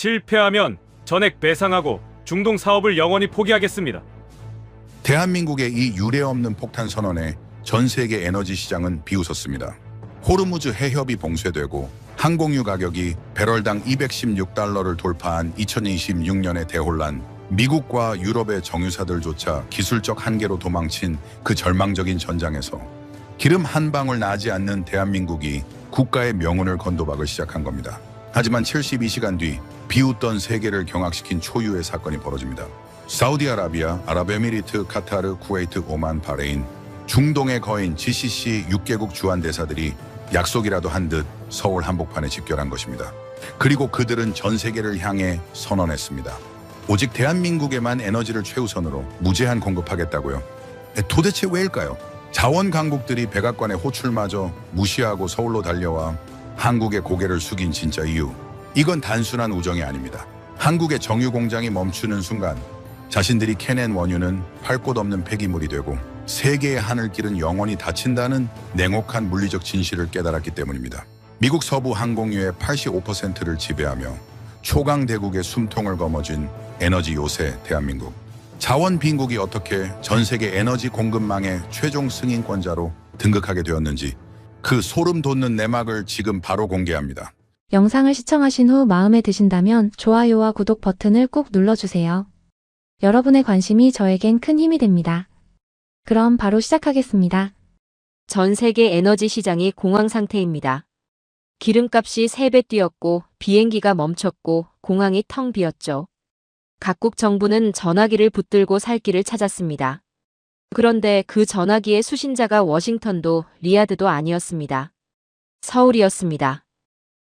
실패하면 전액 배상하고 중동 사업을 영원히 포기하겠습니다. 대한민국의 이 유례없는 폭탄 선언에 전 세계 에너지 시장은 비웃었습니다. 호르무즈 해협이 봉쇄되고 항공유 가격이 배럴당 216달러를 돌파한 2026년의 대혼란, 미국과 유럽의 정유사들조차 기술적 한계로 도망친 그 절망적인 전장에서 기름 한 방울 나지 않는 대한민국이 국가의 명운을 건도박을 시작한 겁니다. 하지만 72시간 뒤 비웃던 세계를 경악시킨 초유의 사건이 벌어집니다. 사우디아라비아, 아랍에미리트, 카타르, 쿠웨이트, 오만, 바레인, 중동의 거인 GCC 6개국 주한대사들이 약속이라도 한 듯 서울 한복판에 집결한 것입니다. 그리고 그들은 전 세계를 향해 선언했습니다. 오직 대한민국에만 에너지를 최우선으로 무제한 공급하겠다고요. 도대체 왜일까요? 자원 강국들이 백악관의 호출마저 무시하고 서울로 달려와 한국의 고개를 숙인 진짜 이유. 이건 단순한 우정이 아닙니다. 한국의 정유 공장이 멈추는 순간 자신들이 캐낸 원유는 팔 곳 없는 폐기물이 되고 세계의 하늘길은 영원히 닫힌다는 냉혹한 물리적 진실을 깨달았기 때문입니다. 미국 서부 항공유의 85%를 지배하며 초강대국의 숨통을 거머쥔 에너지 요새 대한민국. 자원 빈국이 어떻게 전 세계 에너지 공급망의 최종 승인권자로 등극하게 되었는지 그 소름 돋는 내막을 지금 바로 공개합니다. 영상을 시청하신 후 마음에 드신다면 좋아요와 구독 버튼을 꼭 눌러주세요. 여러분의 관심이 저에겐 큰 힘이 됩니다. 그럼 바로 시작하겠습니다. 전 세계 에너지 시장이 공황 상태입니다. 기름값이 3배 뛰었고 비행기가 멈췄고 공항이 텅 비었죠. 각국 정부는 전화기를 붙들고 살 길을 찾았습니다. 그런데 그 전화기의 수신자가 워싱턴도 리야드도 아니었습니다. 서울이었습니다.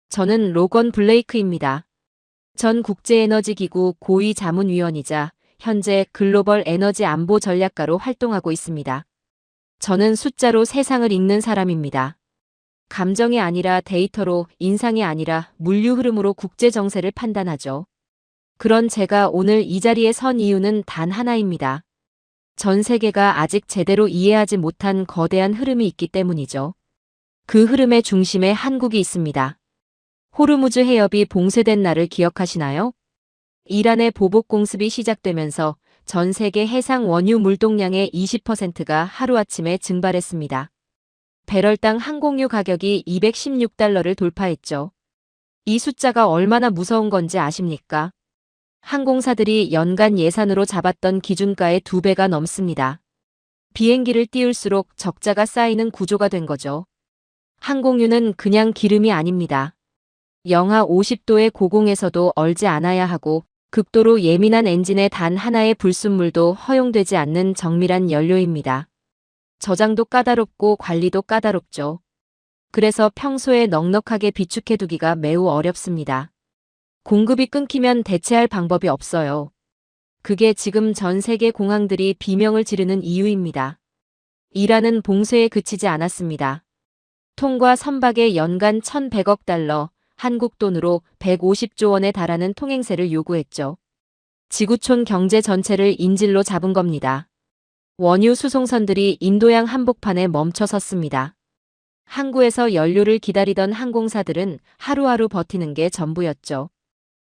저는 로건 블레이크입니다. 전 국제에너지기구 고위 자문위원이자 현재 글로벌 에너지 안보 전략가로 활동하고 있습니다. 저는 숫자로 세상을 읽는 사람입니다. 감정이 아니라 데이터로, 인상이 아니라 물류 흐름으로 국제 정세를 판단하죠. 그런 제가 오늘 이 자리에 선 이유는 단 하나입니다. 전 세계가 아직 제대로 이해하지 못한 거대한 흐름이 있기 때문이죠. 그 흐름의 중심에 한국이 있습니다. 호르무즈 해협이 봉쇄된 날을 기억하시나요? 이란의 보복 공습이 시작되면서 전 세계 해상 원유 물동량의 20%가 하루아침에 증발했습니다. 배럴당 항공유 가격이 216달러를 돌파했죠. 이 숫자가 얼마나 무서운 건지 아십니까? 항공사들이 연간 예산으로 잡았던 기준가의 2배가 넘습니다. 비행기를 띄울수록 적자가 쌓이는 구조가 된 거죠. 항공유는 그냥 기름이 아닙니다. 영하 50도의 고공에서도 얼지 않아야 하고 극도로 예민한 엔진의 단 하나의 불순물도 허용되지 않는 정밀한 연료입니다. 저장도 까다롭고 관리도 까다롭죠. 그래서 평소에 넉넉하게 비축해두기가 매우 어렵습니다. 공급이 끊기면 대체할 방법이 없어요. 그게 지금 전 세계 공항들이 비명을 지르는 이유입니다. 이란은 봉쇄에 그치지 않았습니다. 통과 선박에 연간 1,100억 달러, 한국 돈으로 150조 원에 달하는 통행세를 요구했죠. 지구촌 경제 전체를 인질로 잡은 겁니다. 원유 수송선들이 인도양 한복판에 멈춰 섰습니다. 항구에서 연료를 기다리던 항공사들은 하루하루 버티는 게 전부였죠.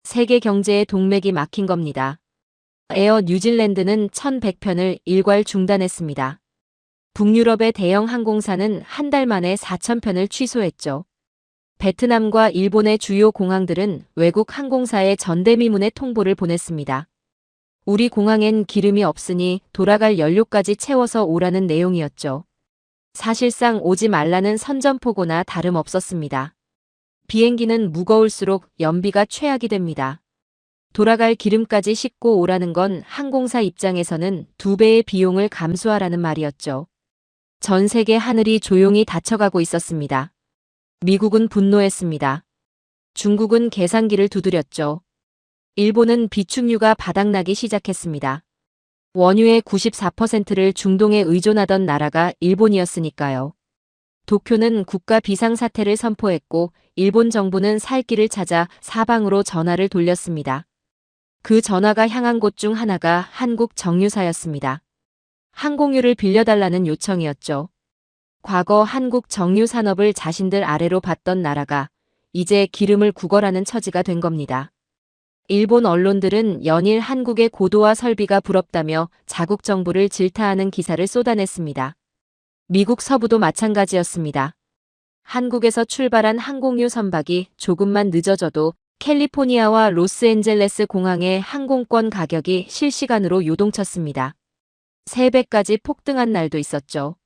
세계 경제의 동맥이 막힌 겁니다. 에어 뉴질랜드는 1,100편을 일괄 중단했습니다. 북유럽의 대형 항공사는 한 달 만에 4,000편을 취소했죠. 베트남과 일본의 주요 공항들은 외국 항공사에 전대미문의 통보를 보냈습니다. 우리 공항엔 기름이 없으니 돌아갈 연료까지 채워서 오라는 내용이었죠. 사실상 오지 말라는 선전포고나 다름없었습니다. 비행기는 무거울수록 연비가 최악이 됩니다. 돌아갈 기름까지 싣고 오라는 건 항공사 입장에서는 2배의 비용을 감수하라는 말이었죠. 전 세계 하늘이 조용히 닫혀가고 있었습니다. 미국은 분노했습니다. 중국은 계산기를 두드렸죠. 일본은 비축유가 바닥나기 시작했습니다. 원유의 94%를 중동에 의존하던 나라가 일본이었으니까요. 도쿄는 국가 비상사태를 선포했고 일본 정부는 살 길을 찾아 사방으로 전화를 돌렸습니다. 그 전화가 향한 곳 중 하나가 한국 정유사였습니다. 항공유를 빌려달라는 요청이었죠. 과거 한국 정유 산업을 자신들 아래로 봤던 나라가 이제 기름을 구걸하는 처지가 된 겁니다. 일본 언론들은 연일 한국의 고도화 설비가 부럽다며 자국 정부를 질타하는 기사를 쏟아냈습니다. 미국 서부도 마찬가지였습니다. 한국에서 출발한 항공유 선박이 조금만 늦어져도 캘리포니아와 로스앤젤레스 공항의 항공권 가격이 실시간으로 요동쳤습니다. 3배까지 폭등한 날도 있었죠.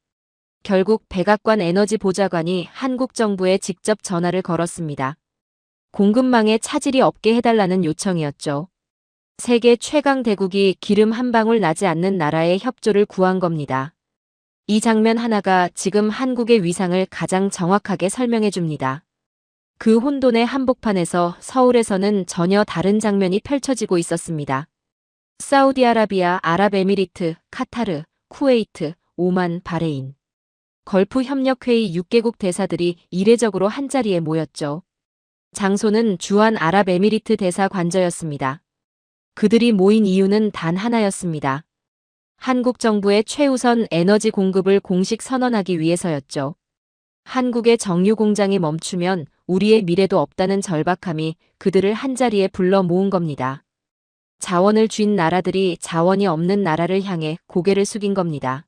결국 백악관 에너지 보좌관이 한국 정부에 직접 전화를 걸었습니다. 공급망에 차질이 없게 해달라는 요청이었죠. 세계 최강 대국이 기름 한 방울 나지 않는 나라의 협조를 구한 겁니다. 이 장면 하나가 지금 한국의 위상을 가장 정확하게 설명해 줍니다. 그 혼돈의 한복판에서 서울에서는 전혀 다른 장면이 펼쳐지고 있었습니다. 사우디아라비아, 아랍에미리트, 카타르, 쿠웨이트, 오만, 바레인. 걸프 협력회의 6개국 대사들이 이례적으로 한자리에 모였죠. 장소는 주한 아랍에미리트 대사 관저였습니다. 그들이 모인 이유는 단 하나였습니다. 한국 정부의 최우선 에너지 공급을 공식 선언하기 위해서였죠. 한국의 정유 공장이 멈추면 우리의 미래도 없다는 절박함이 그들을 한자리에 불러 모은 겁니다. 자원을 쥔 나라들이 자원이 없는 나라를 향해 고개를 숙인 겁니다.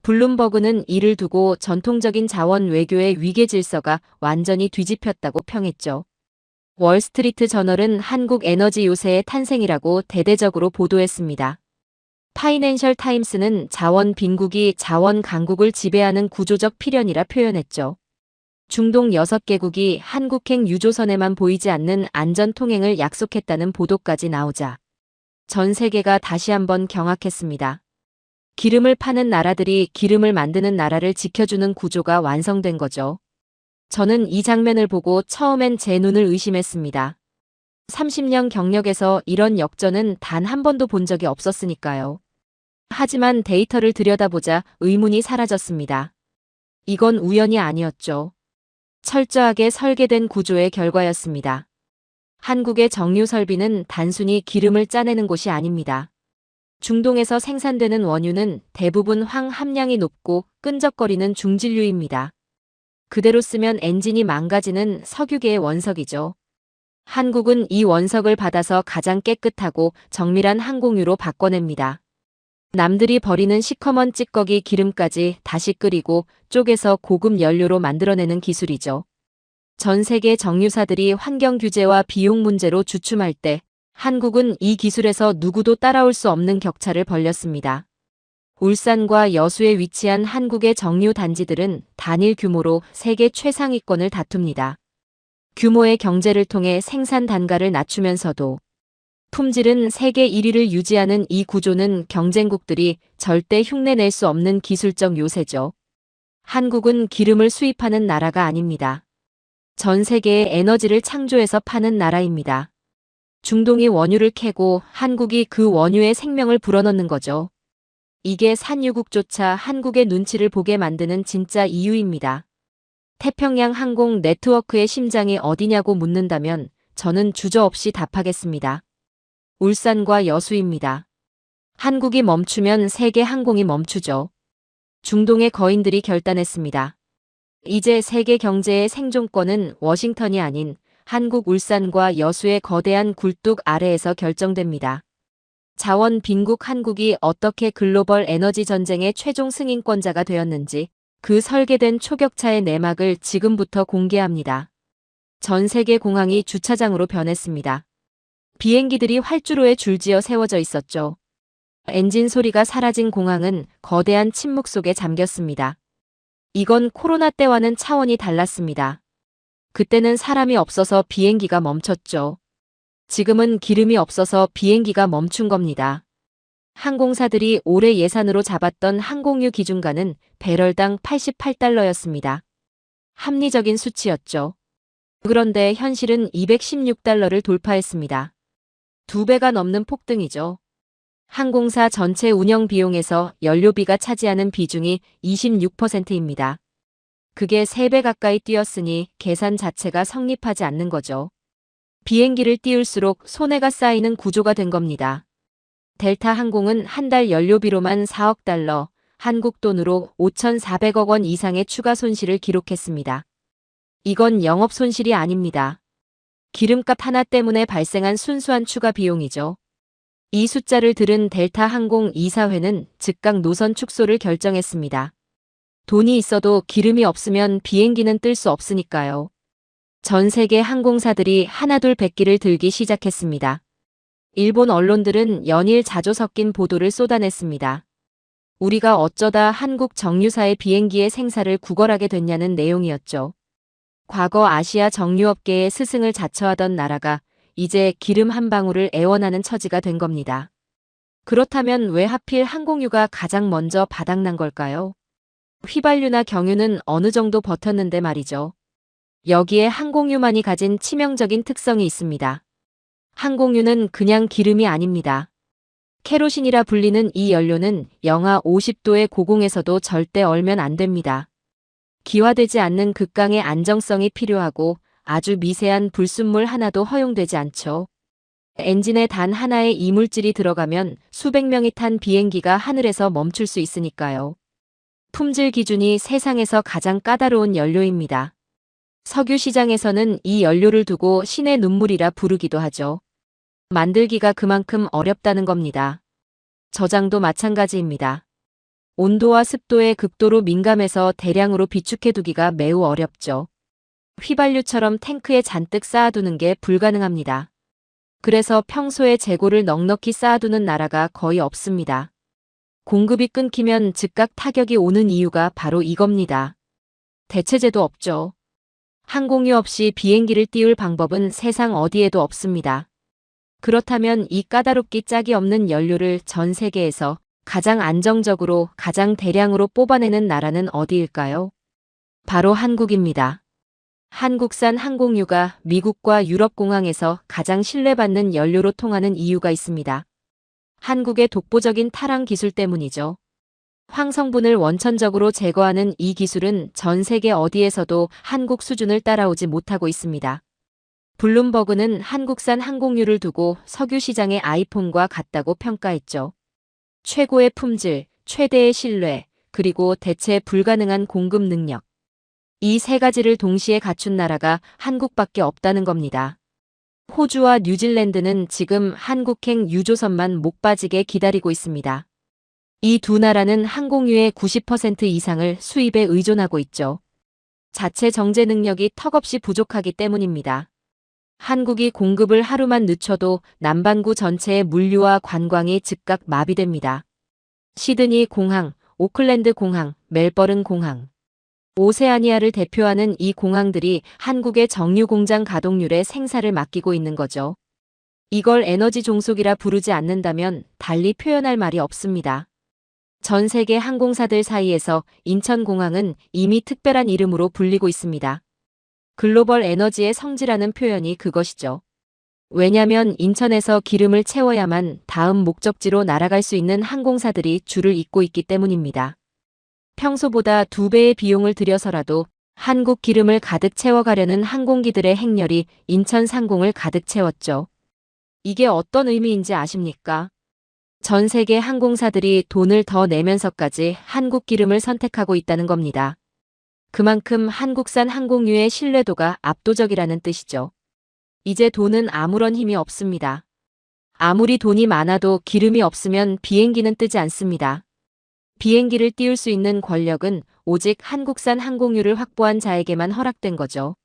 블룸버그는 이를 두고 전통적인 자원 외교의 위계 질서가 완전히 뒤집혔다고 평했죠. 월스트리트 저널은 한국 에너지 요새의 탄생이라고 대대적으로 보도했습니다. 파이낸셜 타임스는 자원 빈국이 자원 강국을 지배하는 구조적 필연이라 표현했죠. 중동 6개국이 한국행 유조선에만 보이지 않는 안전 통행을 약속했다는 보도까지 나오자 전 세계가 다시 한번 경악했습니다. 기름을 파는 나라들이 기름을 만드는 나라를 지켜주는 구조가 완성된 거죠. 저는 이 장면을 보고 처음엔 제 눈을 의심했습니다. 30년 경력에서 이런 역전은 단 한 번도 본 적이 없었으니까요. 하지만 데이터를 들여다보자 의문이 사라졌습니다. 이건 우연이 아니었죠. 철저하게 설계된 구조의 결과였습니다. 한국의 정유 설비는 단순히 기름을 짜내는 곳이 아닙니다. 중동에서 생산되는 원유는 대부분 황 함량이 높고 끈적거리는 중진류입니다. 그대로 쓰면 엔진이 망가지는 석유계의 원석이죠. 한국은 이 원석을 받아서 가장 깨끗하고 정밀한 항공유로 바꿔냅니다. 남들이 버리는 시커먼 찌꺼기 기름까지 다시 끓이고 쪼개서 고급 연료로 만들어내는 기술이죠. 전 세계 정유사들이 환경 규제와 비용 문제로 주춤할 때 한국은 이 기술에서 누구도 따라올 수 없는 격차를 벌렸습니다. 울산과 여수에 위치한 한국의 정유 단지들은 단일 규모로 세계 최상위권을 다툽니다. 규모의 경제를 통해 생산 단가를 낮추면서도 품질은 세계 1위를 유지하는 이 구조는 경쟁국들이 절대 흉내낼 수 없는 기술적 요새죠. 한국은 기름을 수입하는 나라가 아닙니다. 전 세계에 에너지를 창조해서 파는 나라입니다. 중동이 원유를 캐고 한국이 그 원유에 생명을 불어넣는 거죠. 이게 산유국조차 한국의 눈치를 보게 만드는 진짜 이유입니다. 태평양 항공 네트워크의 심장이 어디냐고 묻는다면 저는 주저없이 답하겠습니다. 울산과 여수입니다. 한국이 멈추면 세계 항공이 멈추죠. 중동의 거인들이 결단했습니다. 이제 세계 경제의 생존권은 워싱턴이 아닌 한국 울산과 여수의 거대한 굴뚝 아래에서 결정됩니다. 자원 빈국 한국이 어떻게 글로벌 에너지 전쟁의 최종 승인권자가 되었는지 그 설계된 초격차의 내막을 지금부터 공개합니다. 전 세계 공항이 주차장으로 변했습니다. 비행기들이 활주로에 줄지어 세워져 있었죠. 엔진 소리가 사라진 공항은 거대한 침묵 속에 잠겼습니다. 이건 코로나 때와는 차원이 달랐습니다. 그때는 사람이 없어서 비행기가 멈췄죠. 지금은 기름이 없어서 비행기가 멈춘 겁니다. 항공사들이 올해 예산으로 잡았던 항공유 기준가는 배럴당 88달러였습니다. 합리적인 수치였죠. 그런데 현실은 216달러를 돌파했습니다. 2배가 넘는 폭등이죠. 항공사 전체 운영 비용에서 연료비가 차지하는 비중이 26%입니다. 그게 3배 가까이 뛰었으니 계산 자체가 성립하지 않는 거죠. 비행기를 띄울수록 손해가 쌓이는 구조가 된 겁니다. 델타 항공은 한 달 연료비로만 4억 달러, 한국 돈으로 5,400억 원 이상의 추가 손실을 기록했습니다. 이건 영업 손실이 아닙니다. 기름값 하나 때문에 발생한 순수한 추가 비용이죠. 이 숫자를 들은 델타 항공 이사회는 즉각 노선 축소를 결정했습니다. 돈이 있어도 기름이 없으면 비행기는 뜰 수 없으니까요. 전 세계 항공사들이 하나둘 백기를 들기 시작했습니다. 일본 언론들은 연일 자조 섞인 보도를 쏟아냈습니다. 우리가 어쩌다 한국 정유사의 비행기의 생사를 구걸하게 됐냐는 내용이었죠. 과거 아시아 정유업계의 스승을 자처하던 나라가 이제 기름 한 방울을 애원하는 처지가 된 겁니다. 그렇다면 왜 하필 항공유가 가장 먼저 바닥난 걸까요? 휘발유나 경유는 어느 정도 버텼는데 말이죠. 여기에 항공유만이 가진 치명적인 특성이 있습니다. 항공유는 그냥 기름이 아닙니다. 케로신이라 불리는 이 연료는 영하 50도의 고공에서도 절대 얼면 안 됩니다. 기화되지 않는 극강의 안정성이 필요하고 아주 미세한 불순물 하나도 허용되지 않죠. 엔진에 단 하나의 이물질이 들어가면 수백 명이 탄 비행기가 하늘에서 멈출 수 있으니까요. 품질 기준이 세상에서 가장 까다로운 연료입니다. 석유 시장에서는 이 연료를 두고 신의 눈물이라 부르기도 하죠. 만들기가 그만큼 어렵다는 겁니다. 저장도 마찬가지입니다. 온도와 습도에 극도로 민감해서 대량으로 비축해두기가 매우 어렵죠. 휘발유처럼 탱크에 잔뜩 쌓아두는 게 불가능합니다. 그래서 평소에 재고를 넉넉히 쌓아두는 나라가 거의 없습니다. 공급이 끊기면 즉각 타격이 오는 이유가 바로 이겁니다. 대체제도 없죠. 항공유 없이 비행기를 띄울 방법은 세상 어디에도 없습니다. 그렇다면 이 까다롭기 짝이 없는 연료를 전 세계에서 가장 안정적으로 가장 대량으로 뽑아내는 나라는 어디일까요? 바로 한국입니다. 한국산 항공유가 미국과 유럽 공항에서 가장 신뢰받는 연료로 통하는 이유가 있습니다. 한국의 독보적인 탈항 기술 때문이죠. 황성분을 원천적으로 제거하는 이 기술은 전 세계 어디에서도 한국 수준을 따라오지 못하고 있습니다. 블룸버그는 한국산 항공유를 두고 석유 시장의 아이폰과 같다고 평가했죠. 최고의 품질, 최대의 신뢰, 그리고 대체 불가능한 공급 능력. 이 세 가지를 동시에 갖춘 나라가 한국밖에 없다는 겁니다. 호주와 뉴질랜드는 지금 한국행 유조선만 목 빠지게 기다리고 있습니다. 이 두 나라는 항공유의 90% 이상을 수입에 의존하고 있죠. 자체 정제 능력이 턱없이 부족하기 때문입니다. 한국이 공급을 하루만 늦춰도 남반구 전체의 물류와 관광이 즉각 마비됩니다. 시드니 공항, 오클랜드 공항, 멜버른 공항. 오세아니아를 대표하는 이 공항들이 한국의 정유 공장 가동률에 생사를 맡기고 있는 거죠. 이걸 에너지 종속이라 부르지 않는다면 달리 표현할 말이 없습니다. 전 세계 항공사들 사이에서 인천공항은 이미 특별한 이름으로 불리고 있습니다. 글로벌 에너지의 성지라는 표현이 그것이죠. 왜냐면 인천에서 기름을 채워야만 다음 목적지로 날아갈 수 있는 항공사들이 줄을 잇고 있기 때문입니다. 평소보다 2배의 비용을 들여서라도 한국 기름을 가득 채워가려는 항공기들의 행렬이 인천 상공을 가득 채웠죠. 이게 어떤 의미인지 아십니까? 전 세계 항공사들이 돈을 더 내면서까지 한국 기름을 선택하고 있다는 겁니다. 그만큼 한국산 항공유의 신뢰도가 압도적이라는 뜻이죠. 이제 돈은 아무런 힘이 없습니다. 아무리 돈이 많아도 기름이 없으면 비행기는 뜨지 않습니다. 비행기를 띄울 수 있는 권력은 오직 한국산 항공유를 확보한 자에게만 허락된 거죠.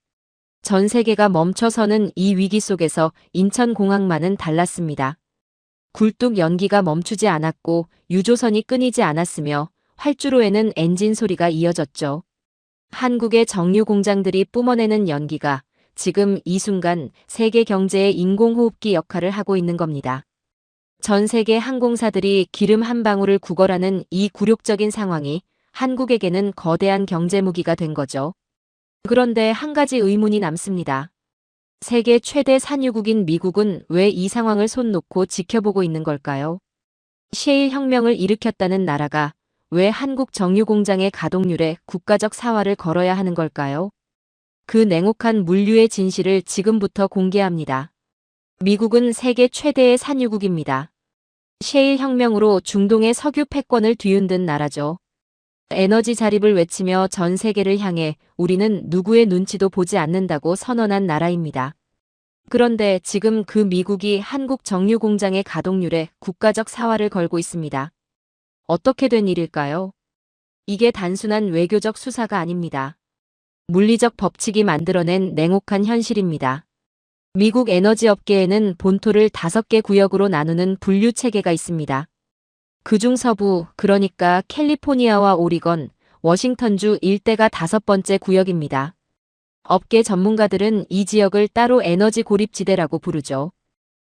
전 세계가 멈춰서는 이 위기 속에서 인천공항만은 달랐습니다. 굴뚝 연기가 멈추지 않았고 유조선이 끊이지 않았으며 활주로에는 엔진 소리가 이어졌죠. 한국의 정유 공장들이 뿜어내는 연기가 지금 이 순간 세계 경제의 인공호흡기 역할을 하고 있는 겁니다. 전 세계 항공사들이 기름 한 방울을 구걸하는 이 굴욕적인 상황이 한국에게는 거대한 경제 무기가 된 거죠. 그런데 한 가지 의문이 남습니다. 세계 최대 산유국인 미국은 왜 이 상황을 손 놓고 지켜보고 있는 걸까요? 셰일 혁명을 일으켰다는 나라가 왜 한국 정유 공장의 가동률에 국가적 사활을 걸어야 하는 걸까요? 그 냉혹한 물류의 진실을 지금부터 공개합니다. 미국은 세계 최대의 산유국입니다. 셰일 혁명으로 중동의 석유 패권을 뒤흔든 나라죠. 에너지 자립을 외치며 전 세계를 향해 우리는 누구의 눈치도 보지 않는다고 선언한 나라입니다. 그런데 지금 그 미국이 한국 정유 공장의 가동률에 국가적 사활을 걸고 있습니다. 어떻게 된 일일까요? 이게 단순한 외교적 수사가 아닙니다. 물리적 법칙이 만들어낸 냉혹한 현실입니다. 미국 에너지 업계에는 본토를 5개 구역으로 나누는 분류 체계가 있습니다. 그중 서부, 그러니까 캘리포니아와 오리건, 워싱턴주 일대가 5번째 구역입니다. 업계 전문가들은 이 지역을 따로 에너지 고립지대라고 부르죠.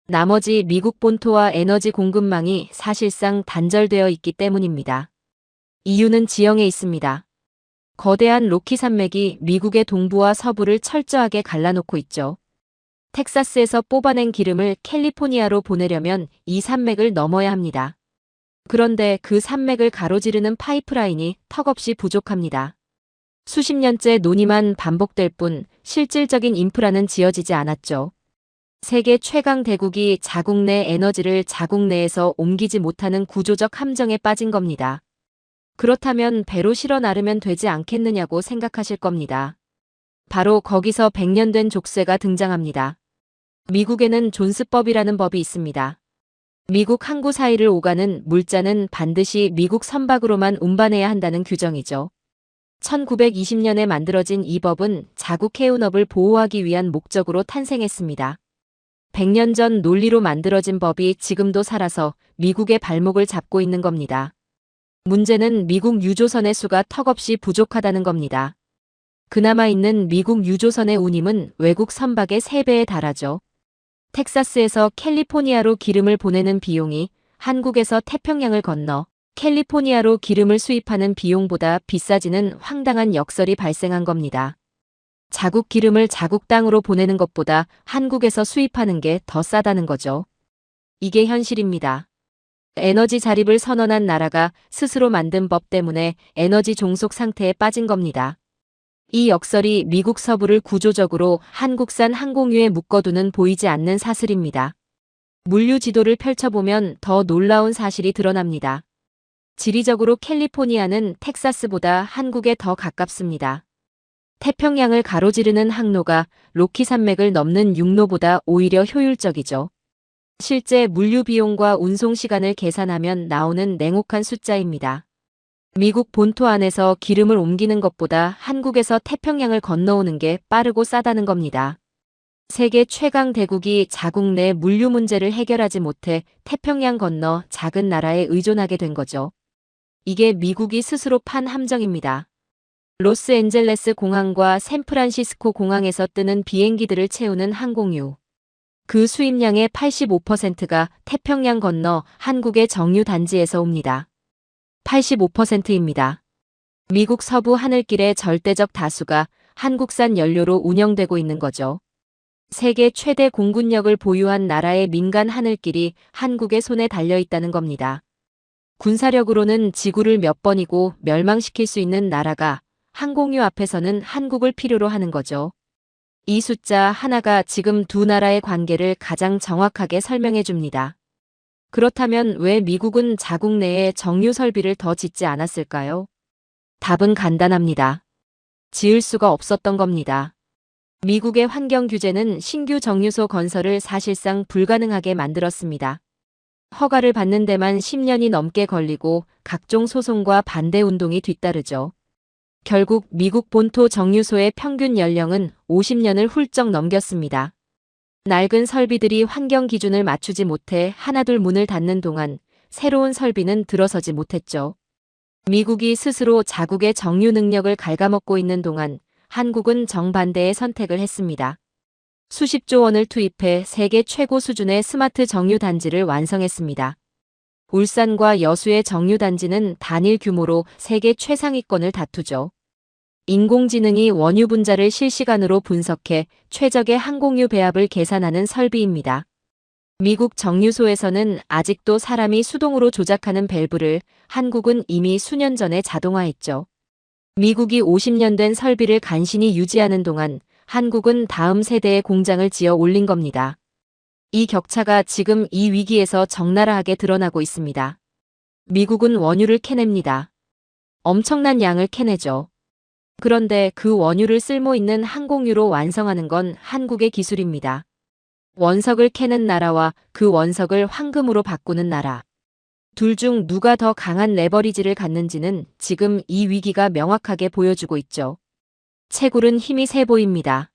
나머지 미국 본토와 에너지 공급망이 사실상 단절되어 있기 때문입니다. 이유는 지형에 있습니다. 거대한 로키 산맥이 미국의 동부와 서부를 철저하게 갈라놓고 있죠. 텍사스에서 뽑아낸 기름을 캘리포니아로 보내려면 이 산맥을 넘어야 합니다. 그런데 그 산맥을 가로지르는 파이프라인이 턱없이 부족합니다. 수십 년째 논의만 반복될 뿐 실질적인 인프라는 지어지지 않았죠. 세계 최강 대국이 자국 내 에너지를 자국 내에서 옮기지 못하는 구조적 함정에 빠진 겁니다. 그렇다면 배로 실어 나르면 되지 않겠느냐고 생각하실 겁니다. 바로 거기서 100년 된 족쇄가 등장합니다. 미국에는 존스법이라는 법이 있습니다. 미국 항구 사이를 오가는 물자는 반드시 미국 선박으로만 운반해야 한다는 규정이죠. 1920년에 만들어진 이 법은 자국 해운업을 보호하기 위한 목적으로 탄생했습니다. 100년 전 논리로 만들어진 법이 지금도 살아서 미국의 발목을 잡고 있는 겁니다. 문제는 미국 유조선의 수가 턱없이 부족하다는 겁니다. 그나마 있는 미국 유조선의 운임은 외국 선박의 3배에 달하죠. 텍사스에서 캘리포니아로 기름을 보내는 비용이 한국에서 태평양을 건너 캘리포니아로 기름을 수입하는 비용보다 비싸지는 황당한 역설이 발생한 겁니다. 자국 기름을 자국 땅으로 보내는 것보다 한국에서 수입하는 게 더 싸다는 거죠. 이게 현실입니다. 에너지 자립을 선언한 나라가 스스로 만든 법 때문에 에너지 종속 상태에 빠진 겁니다. 이 역설이 미국 서부를 구조적으로 한국산 항공유에 묶어두는 보이지 않는 사슬입니다. 물류 지도를 펼쳐보면 더 놀라운 사실이 드러납니다. 지리적으로 캘리포니아는 텍사스보다 한국에 더 가깝습니다. 태평양을 가로지르는 항로가 로키 산맥을 넘는 육로보다 오히려 효율적이죠. 실제 물류 비용과 운송 시간을 계산하면 나오는 냉혹한 숫자입니다. 미국 본토 안에서 기름을 옮기는 것보다 한국에서 태평양을 건너오는 게 빠르고 싸다는 겁니다. 세계 최강 대국이 자국 내 물류 문제를 해결하지 못해 태평양 건너 작은 나라에 의존하게 된 거죠. 이게 미국이 스스로 판 함정입니다. 로스앤젤레스 공항과 샌프란시스코 공항에서 뜨는 비행기들을 채우는 항공유. 그 수입량의 85%가 태평양 건너 한국의 정유 단지에서 옵니다. 85%입니다. 미국 서부 하늘길의 절대적 다수가 한국산 연료로 운영되고 있는 거죠. 세계 최대 공군력을 보유한 나라의 민간 하늘길이 한국의 손에 달려 있다는 겁니다. 군사력으로는 지구를 몇 번이고 멸망시킬 수 있는 나라가 항공유 앞에서는 한국을 필요로 하는 거죠. 이 숫자 하나가 지금 두 나라의 관계를 가장 정확하게 설명해 줍니다. 그렇다면 왜 미국은 자국 내에 정유 설비를 더 짓지 않았을까요? 답은 간단합니다. 지을 수가 없었던 겁니다. 미국의 환경 규제는 신규 정유소 건설을 사실상 불가능하게 만들었습니다. 허가를 받는 데만 10년이 넘게 걸리고 각종 소송과 반대 운동이 뒤따르죠. 결국 미국 본토 정유소의 평균 연령은 50년을 훌쩍 넘겼습니다. 낡은 설비들이 환경 기준을 맞추지 못해 하나둘 문을 닫는 동안 새로운 설비는 들어서지 못했죠. 미국이 스스로 자국의 정유 능력을 갉아먹고 있는 동안 한국은 정반대의 선택을 했습니다. 수십조 원을 투입해 세계 최고 수준의 스마트 정유 단지를 완성했습니다. 울산과 여수의 정유 단지는 단일 규모로 세계 최상위권을 다투죠. 인공지능이 원유 분자를 실시간으로 분석해 최적의 항공유 배합을 계산하는 설비입니다. 미국 정유소에서는 아직도 사람이 수동으로 조작하는 밸브를 한국은 이미 수년 전에 자동화했죠. 미국이 50년 된 설비를 간신히 유지하는 동안 한국은 다음 세대의 공장을 지어 올린 겁니다. 이 격차가 지금 이 위기에서 적나라하게 드러나고 있습니다. 미국은 원유를 캐냅니다. 엄청난 양을 캐내죠. 그런데 그 원유를 쓸모 있는 항공유로 완성하는 건 한국의 기술입니다. 원석을 캐는 나라와 그 원석을 황금으로 바꾸는 나라. 둘 중 누가 더 강한 레버리지를 갖는지는 지금 이 위기가 명확하게 보여주고 있죠. 채굴은 힘이 세 보입니다.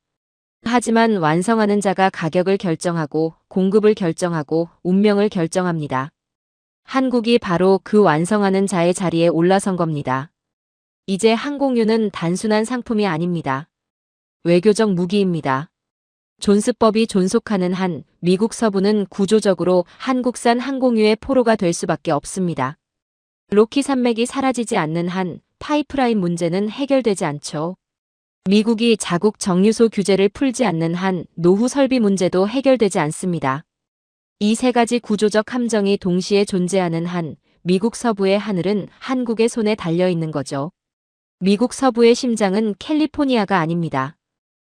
하지만 완성하는 자가 가격을 결정하고 공급을 결정하고 운명을 결정합니다. 한국이 바로 그 완성하는 자의 자리에 올라선 겁니다. 이제 항공유는 단순한 상품이 아닙니다. 외교적 무기입니다. 존스법이 존속하는 한 미국 서부는 구조적으로 한국산 항공유의 포로가 될 수밖에 없습니다. 로키 산맥이 사라지지 않는 한 파이프라인 문제는 해결되지 않죠. 미국이 자국 정유소 규제를 풀지 않는 한 노후 설비 문제도 해결되지 않습니다. 이 세 가지 구조적 함정이 동시에 존재하는 한 미국 서부의 하늘은 한국의 손에 달려 있는 거죠. 미국 서부의 심장은 캘리포니아가 아닙니다.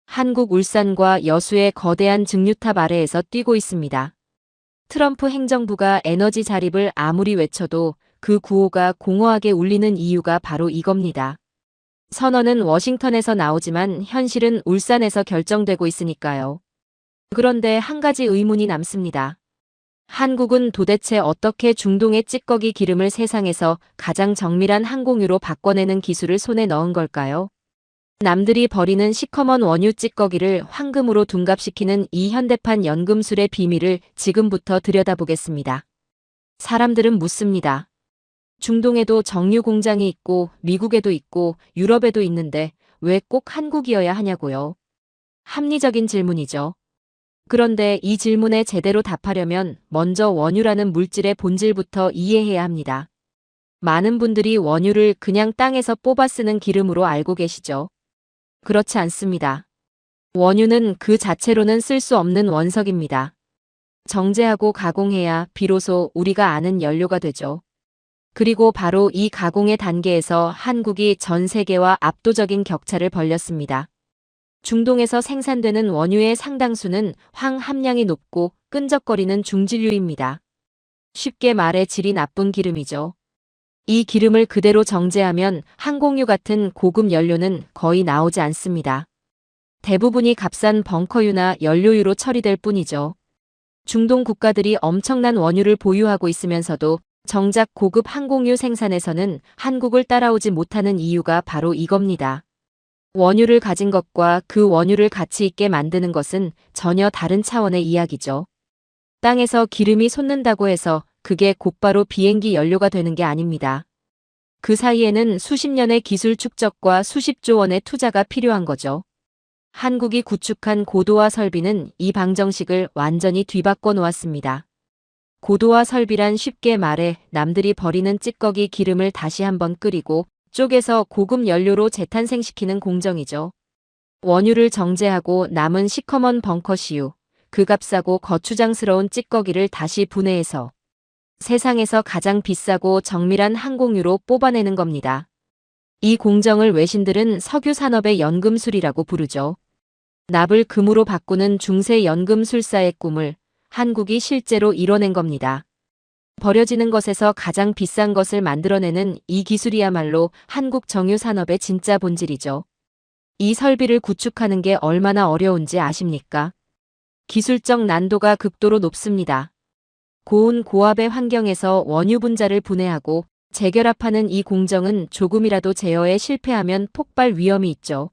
한국 울산과 여수의 거대한 증류탑 아래에서 뛰고 있습니다. 트럼프 행정부가 에너지 자립을 아무리 외쳐도 그 구호가 공허하게 울리는 이유가 바로 이겁니다. 선언은 워싱턴에서 나오지만 현실은 울산에서 결정되고 있으니까요. 그런데 한 가지 의문이 남습니다. 한국은 도대체 어떻게 중동의 찌꺼기 기름을 세상에서 가장 정밀한 항공유로 바꿔내는 기술을 손에 넣은 걸까요? 남들이 버리는 시커먼 원유 찌꺼기를 황금으로 둔갑시키는 이 현대판 연금술의 비밀을 지금부터 들여다보겠습니다. 사람들은 묻습니다. 중동에도 정유 공장이 있고 미국에도 있고 유럽에도 있는데 왜 꼭 한국이어야 하냐고요? 합리적인 질문이죠. 그런데 이 질문에 제대로 답하려면 먼저 원유라는 물질의 본질부터 이해해야 합니다. 많은 분들이 원유를 그냥 땅에서 뽑아 쓰는 기름으로 알고 계시죠? 그렇지 않습니다. 원유는 그 자체로는 쓸 수 없는 원석입니다. 정제하고 가공해야 비로소 우리가 아는 연료가 되죠. 그리고 바로 이 가공의 단계에서 한국이 전 세계와 압도적인 격차를 벌렸습니다. 중동에서 생산되는 원유의 상당수는 황 함량이 높고 끈적거리는 중진류입니다. 쉽게 말해 질이 나쁜 기름이죠. 이 기름을 그대로 정제하면 항공유 같은 고급 연료는 거의 나오지 않습니다. 대부분이 값싼 벙커유나 연료유로 처리될 뿐이죠. 중동 국가들이 엄청난 원유를 보유하고 있으면서도 정작 고급 항공유 생산에서는 한국을 따라오지 못하는 이유가 바로 이겁니다. 원유를 가진 것과 그 원유를 가치 있게 만드는 것은 전혀 다른 차원의 이야기죠. 땅에서 기름이 솟는다고 해서 그게 곧바로 비행기 연료가 되는 게 아닙니다. 그 사이에는 수십 년의 기술 축적과 수십조 원의 투자가 필요한 거죠. 한국이 구축한 고도화 설비는 이 방정식을 완전히 뒤바꿔 놓았습니다. 고도화 설비란 쉽게 말해 남들이 버리는 찌꺼기 기름을 다시 한번 끓이고 쪼개서 고급 연료로 재탄생시키는 공정이죠. 원유를 정제하고 남은 시커먼 벙커시유, 그 값싸고 거추장스러운 찌꺼기를 다시 분해해서 세상에서 가장 비싸고 정밀한 항공유로 뽑아내는 겁니다. 이 공정을 외신들은 석유 산업의 연금술이라고 부르죠. 납을 금으로 바꾸는 중세 연금술사의 꿈을 한국이 실제로 이뤄낸 겁니다. 버려지는 것에서 가장 비싼 것을 만들어내는 이 기술이야말로 한국 정유 산업의 진짜 본질이죠. 이 설비를 구축하는 게 얼마나 어려운지 아십니까? 기술적 난도가 극도로 높습니다. 고온 고압의 환경에서 원유 분자를 분해하고 재결합하는 이 공정은 조금이라도 제어에 실패하면 폭발 위험이 있죠.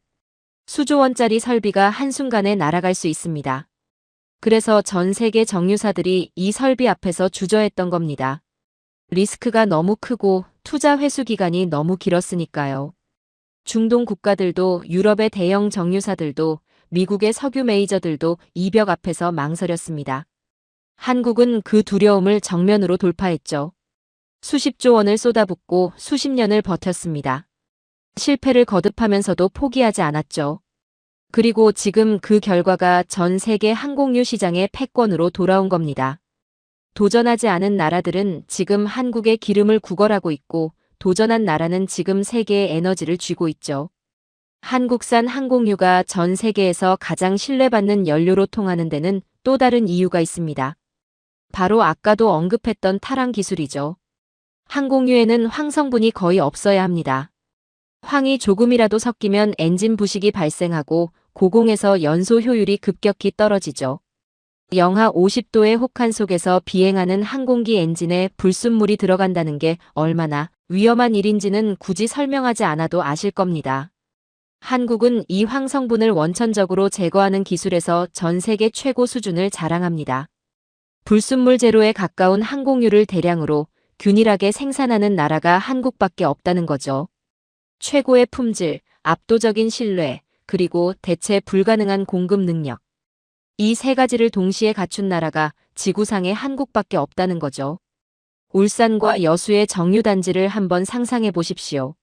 수조 원짜리 설비가 한순간에 날아갈 수 있습니다. 그래서 전 세계 정유사들이 이 설비 앞에서 주저했던 겁니다. 리스크가 너무 크고 투자 회수 기간이 너무 길었으니까요. 중동 국가들도 유럽의 대형 정유사들도 미국의 석유 메이저들도 이 벽 앞에서 망설였습니다. 한국은 그 두려움을 정면으로 돌파했죠. 수십조 원을 쏟아붓고 수십 년을 버텼습니다. 실패를 거듭하면서도 포기하지 않았죠. 그리고 지금 그 결과가 전 세계 항공유 시장의 패권으로 돌아온 겁니다. 도전하지 않은 나라들은 지금 한국의 기름을 구걸하고 있고 도전한 나라는 지금 세계의 에너지를 쥐고 있죠. 한국산 항공유가 전 세계에서 가장 신뢰받는 연료로 통하는 데는 또 다른 이유가 있습니다. 바로 아까도 언급했던 탈항 기술이죠. 항공유에는 황 성분이 거의 없어야 합니다. 황이 조금이라도 섞이면 엔진 부식이 발생하고 고공에서 연소 효율이 급격히 떨어지죠. 영하 50도의 혹한 속에서 비행하는 항공기 엔진에 불순물이 들어간다는 게 얼마나 위험한 일인지는 굳이 설명하지 않아도 아실 겁니다. 한국은 이 황성분을 원천적으로 제거하는 기술에서 전 세계 최고 수준을 자랑합니다. 불순물 제로에 가까운 항공유를 대량으로 균일하게 생산하는 나라가 한국밖에 없다는 거죠. 최고의 품질, 압도적인 신뢰, 그리고 대체 불가능한 공급 능력. 이 세 가지를 동시에 갖춘 나라가 지구상에 한국밖에 없다는 거죠. 울산과 여수의 정유단지를 한번 상상해 보십시오.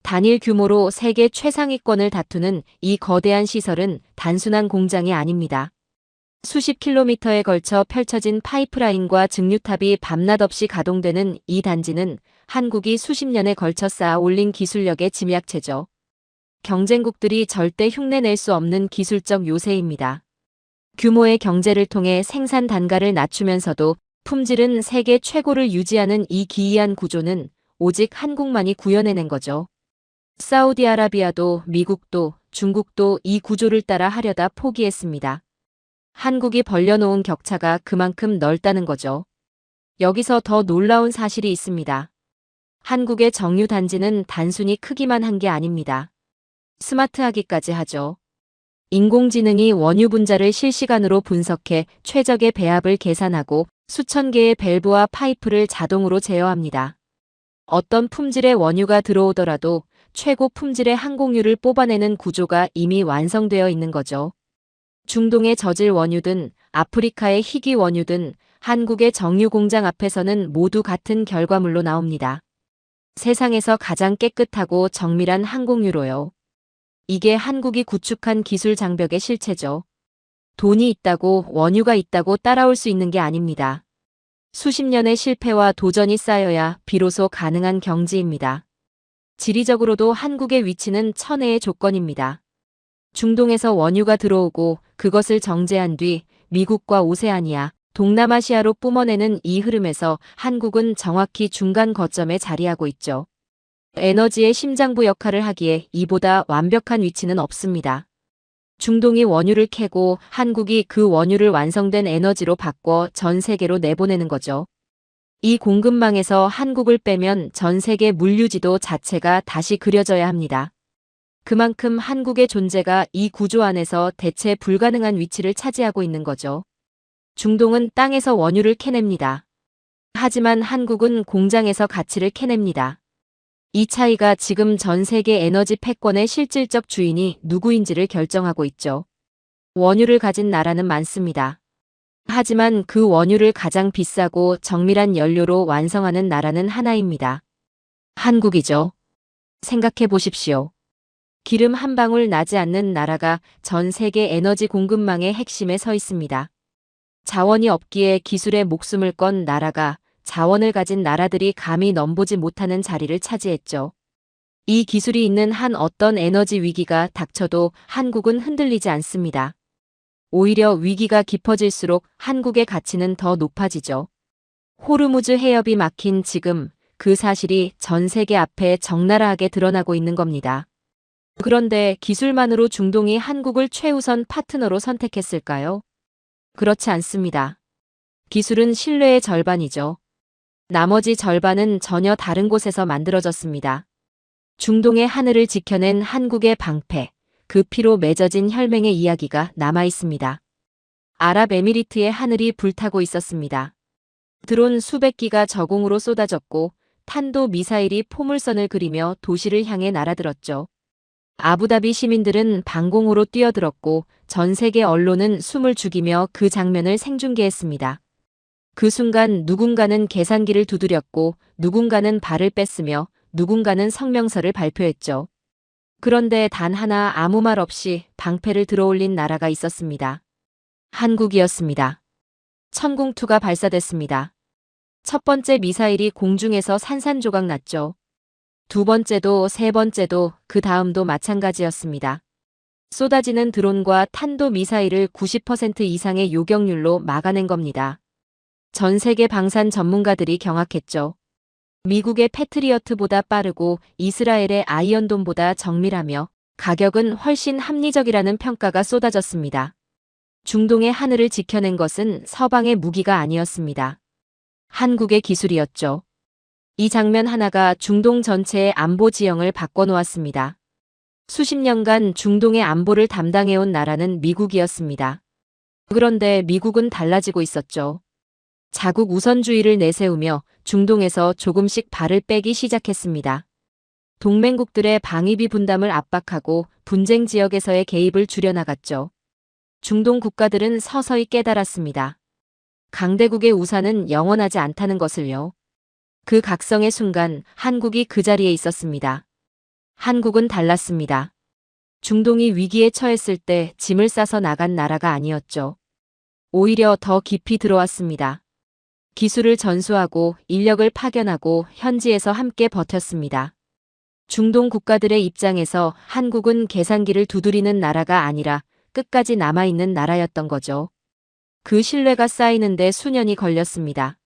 단일 규모로 세계 최상위권을 다투는 이 거대한 시설은 단순한 공장이 아닙니다. 수십 킬로미터에 걸쳐 펼쳐진 파이프라인과 증류탑이 밤낮 없이 가동되는 이 단지는 한국이 수십 년에 걸쳐 쌓아 올린 기술력의 집약체죠. 경쟁국들이 절대 흉내낼 수 없는 기술적 요새입니다. 규모의 경제를 통해 생산 단가를 낮추면서도 품질은 세계 최고를 유지하는 이 기이한 구조는 오직 한국만이 구현해낸 거죠. 사우디아라비아도 미국도 중국도 이 구조를 따라 하려다 포기했습니다. 한국이 벌려놓은 격차가 그만큼 넓다는 거죠. 여기서 더 놀라운 사실이 있습니다. 한국의 정유단지는 단순히 크기만 한 게 아닙니다. 스마트하기까지 하죠. 인공지능이 원유 분자를 실시간으로 분석해 최적의 배합을 계산하고 수천 개의 밸브와 파이프를 자동으로 제어합니다. 어떤 품질의 원유가 들어오더라도 최고 품질의 항공유를 뽑아내는 구조가 이미 완성되어 있는 거죠. 중동의 저질 원유든 아프리카의 희귀 원유든 한국의 정유 공장 앞에서는 모두 같은 결과물로 나옵니다. 세상에서 가장 깨끗하고 정밀한 항공유로요. 이게 한국이 구축한 기술 장벽의 실체죠. 돈이 있다고 원유가 있다고 따라올 수 있는 게 아닙니다. 수십 년의 실패와 도전이 쌓여야 비로소 가능한 경지입니다. 지리적으로도 한국의 위치는 천혜의 조건입니다. 중동에서 원유가 들어오고 그것을 정제한 뒤 미국과 오세아니아, 동남아시아로 뿜어내는 이 흐름에서 한국은 정확히 중간 거점에 자리하고 있죠. 에너지의 심장부 역할을 하기에 이보다 완벽한 위치는 없습니다. 중동이 원유를 캐고 한국이 그 원유를 완성된 에너지로 바꿔 전 세계로 내보내는 거죠. 이 공급망에서 한국을 빼면 전 세계 물류지도 자체가 다시 그려져야 합니다. 그만큼 한국의 존재가 이 구조 안에서 대체 불가능한 위치를 차지하고 있는 거죠. 중동은 땅에서 원유를 캐냅니다. 하지만 한국은 공장에서 가치를 캐냅니다. 이 차이가 지금 전 세계 에너지 패권의 실질적 주인이 누구인지를 결정하고 있죠. 원유를 가진 나라는 많습니다. 하지만 그 원유를 가장 비싸고 정밀한 연료로 완성하는 나라는 하나입니다. 한국이죠. 생각해 보십시오. 기름 한 방울 나지 않는 나라가 전 세계 에너지 공급망의 핵심에 서 있습니다. 자원이 없기에 기술에 목숨을 건 나라가 자원을 가진 나라들이 감히 넘보지 못하는 자리를 차지했죠. 이 기술이 있는 한 어떤 에너지 위기가 닥쳐도 한국은 흔들리지 않습니다. 오히려 위기가 깊어질수록 한국의 가치는 더 높아지죠. 호르무즈 해협이 막힌 지금 그 사실이 전 세계 앞에 적나라하게 드러나고 있는 겁니다. 그런데 기술만으로 중동이 한국을 최우선 파트너로 선택했을까요? 그렇지 않습니다. 기술은 신뢰의 절반이죠. 나머지 절반은 전혀 다른 곳에서 만들어졌습니다. 중동의 하늘을 지켜낸 한국의 방패, 그 피로 맺어진 혈맹의 이야기가 남아 있습니다. 아랍에미리트의 하늘이 불타고 있었습니다. 드론 수백 기가 저공으로 쏟아졌고 탄도 미사일이 포물선을 그리며 도시를 향해 날아들었죠. 아부다비 시민들은 방공호로 뛰어들었고 전 세계 언론은 숨을 죽이며 그 장면을 생중계했습니다. 그 순간 누군가는 계산기를 두드렸고 누군가는 발을 뺐으며 누군가는 성명서를 발표했죠. 그런데 단 하나 아무 말 없이 방패를 들어올린 나라가 있었습니다. 한국이었습니다. 천궁2가 발사됐습니다. 첫 번째 미사일이 공중에서 산산조각 났죠. 두 번째도 세 번째도 그 다음도 마찬가지였습니다. 쏟아지는 드론과 탄도 미사일을 90% 이상의 요격률로 막아낸 겁니다. 전 세계 방산 전문가들이 경악했죠. 미국의 패트리어트보다 빠르고 이스라엘의 아이언돔보다 정밀하며 가격은 훨씬 합리적이라는 평가가 쏟아졌습니다. 중동의 하늘을 지켜낸 것은 서방의 무기가 아니었습니다. 한국의 기술이었죠. 이 장면 하나가 중동 전체의 안보 지형을 바꿔놓았습니다. 수십 년간 중동의 안보를 담당해온 나라는 미국이었습니다. 그런데 미국은 달라지고 있었죠. 자국 우선주의를 내세우며 중동에서 조금씩 발을 빼기 시작했습니다. 동맹국들의 방위비 분담을 압박하고 분쟁 지역에서의 개입을 줄여나갔죠. 중동 국가들은 서서히 깨달았습니다. 강대국의 우산은 영원하지 않다는 것을요. 그 각성의 순간 한국이 그 자리에 있었습니다. 한국은 달랐습니다. 중동이 위기에 처했을 때 짐을 싸서 나간 나라가 아니었죠. 오히려 더 깊이 들어왔습니다. 기술을 전수하고 인력을 파견하고 현지에서 함께 버텼습니다. 중동 국가들의 입장에서 한국은 계산기를 두드리는 나라가 아니라 끝까지 남아있는 나라였던 거죠. 그 신뢰가 쌓이는데 수년이 걸렸습니다.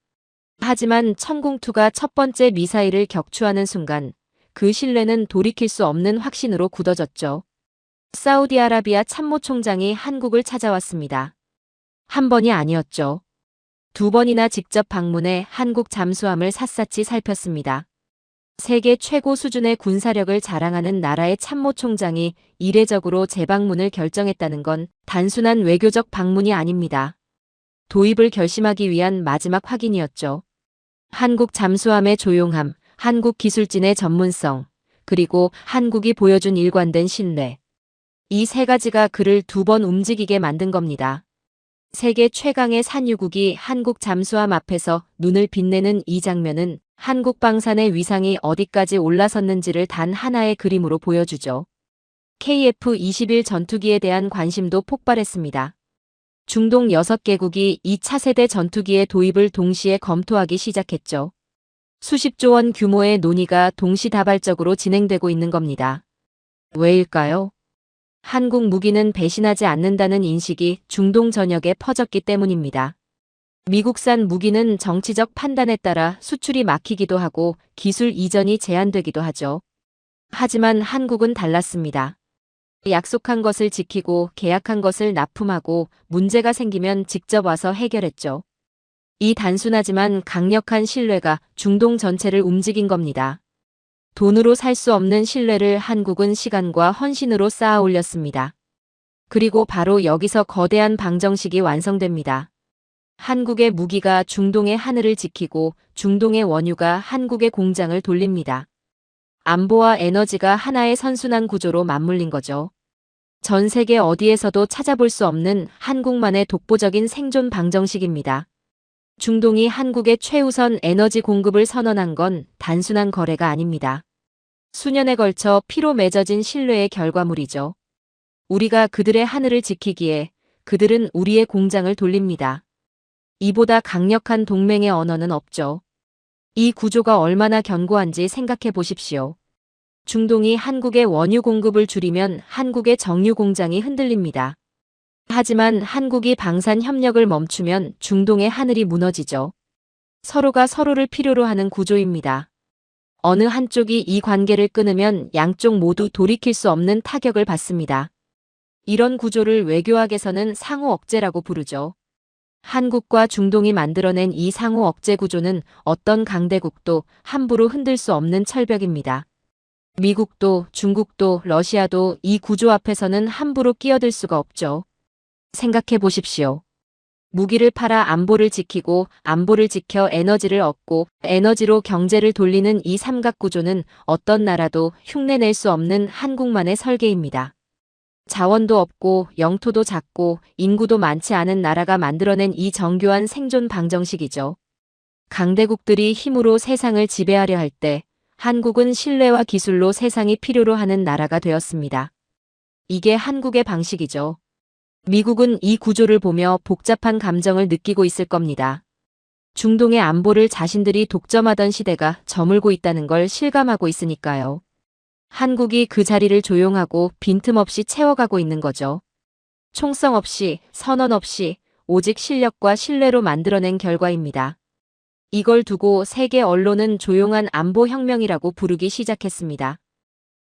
하지만 천공투가 첫 번째 미사일을 격추하는 순간 그 신뢰는 돌이킬 수 없는 확신으로 굳어졌죠. 사우디아라비아 참모총장이 한국을 찾아왔습니다. 한 번이 아니었죠. 두 번이나 직접 방문해 한국 잠수함을 샅샅이 살폈습니다. 세계 최고 수준의 군사력을 자랑하는 나라의 참모총장이 이례적으로 재방문을 결정했다는 건 단순한 외교적 방문이 아닙니다. 도입을 결심하기 위한 마지막 확인이었죠. 한국 잠수함의 조용함, 한국 기술진의 전문성, 그리고 한국이 보여준 일관된 신뢰. 이 세 가지가 그를 두 번 움직이게 만든 겁니다. 세계 최강의 산유국이 한국 잠수함 앞에서 눈을 빛내는 이 장면은 한국 방산의 위상이 어디까지 올라섰는지를 단 하나의 그림으로 보여주죠. KF-21 전투기에 대한 관심도 폭발했습니다. 중동 6개국이 이 차세대 전투기의 도입을 동시에 검토하기 시작했죠. 수십조 원 규모의 논의가 동시다발적으로 진행되고 있는 겁니다. 왜일까요? 한국 무기는 배신하지 않는다는 인식이 중동 전역에 퍼졌기 때문입니다. 미국산 무기는 정치적 판단에 따라 수출이 막히기도 하고 기술 이전이 제한되기도 하죠. 하지만 한국은 달랐습니다. 약속한 것을 지키고 계약한 것을 납품하고 문제가 생기면 직접 와서 해결했죠. 이 단순하지만 강력한 신뢰가 중동 전체를 움직인 겁니다. 돈으로 살 수 없는 신뢰를 한국은 시간과 헌신으로 쌓아 올렸습니다. 그리고 바로 여기서 거대한 방정식이 완성됩니다. 한국의 무기가 중동의 하늘을 지키고 중동의 원유가 한국의 공장을 돌립니다. 안보와 에너지가 하나의 선순환 구조로 맞물린 거죠. 전 세계 어디에서도 찾아볼 수 없는 한국만의 독보적인 생존 방정식입니다. 중동이 한국의 최우선 에너지 공급을 선언한 건 단순한 거래가 아닙니다. 수년에 걸쳐 피로 맺어진 신뢰의 결과물이죠. 우리가 그들의 하늘을 지키기에 그들은 우리의 공장을 돌립니다. 이보다 강력한 동맹의 언어는 없죠. 이 구조가 얼마나 견고한지 생각해 보십시오. 중동이 한국의 원유 공급을 줄이면 한국의 정유 공장이 흔들립니다. 하지만 한국이 방산 협력을 멈추면 중동의 하늘이 무너지죠. 서로가 서로를 필요로 하는 구조입니다. 어느 한쪽이 이 관계를 끊으면 양쪽 모두 돌이킬 수 없는 타격을 받습니다. 이런 구조를 외교학에서는 상호 억제라고 부르죠. 한국과 중동이 만들어낸 이 상호 억제 구조는 어떤 강대국도 함부로 흔들 수 없는 철벽입니다. 미국도 중국도 러시아도 이 구조 앞에서는 함부로 끼어들 수가 없죠. 생각해 보십시오. 무기를 팔아 안보를 지키고 안보를 지켜 에너지를 얻고 에너지로 경제를 돌리는 이 삼각구조는 어떤 나라도 흉내낼 수 없는 한국만의 설계입니다. 자원도 없고 영토도 작고 인구도 많지 않은 나라가 만들어낸 이 정교한 생존 방정식이죠. 강대국들이 힘으로 세상을 지배하려 할 때 한국은 신뢰와 기술로 세상이 필요로 하는 나라가 되었습니다. 이게 한국의 방식이죠. 미국은 이 구조를 보며 복잡한 감정을 느끼고 있을 겁니다. 중동의 안보를 자신들이 독점하던 시대가 저물고 있다는 걸 실감하고 있으니까요. 한국이 그 자리를 조용하고 빈틈없이 채워가고 있는 거죠. 총성 없이, 선언 없이, 오직 실력과 신뢰로 만들어낸 결과입니다. 이걸 두고 세계 언론은 조용한 안보혁명이라고 부르기 시작했습니다.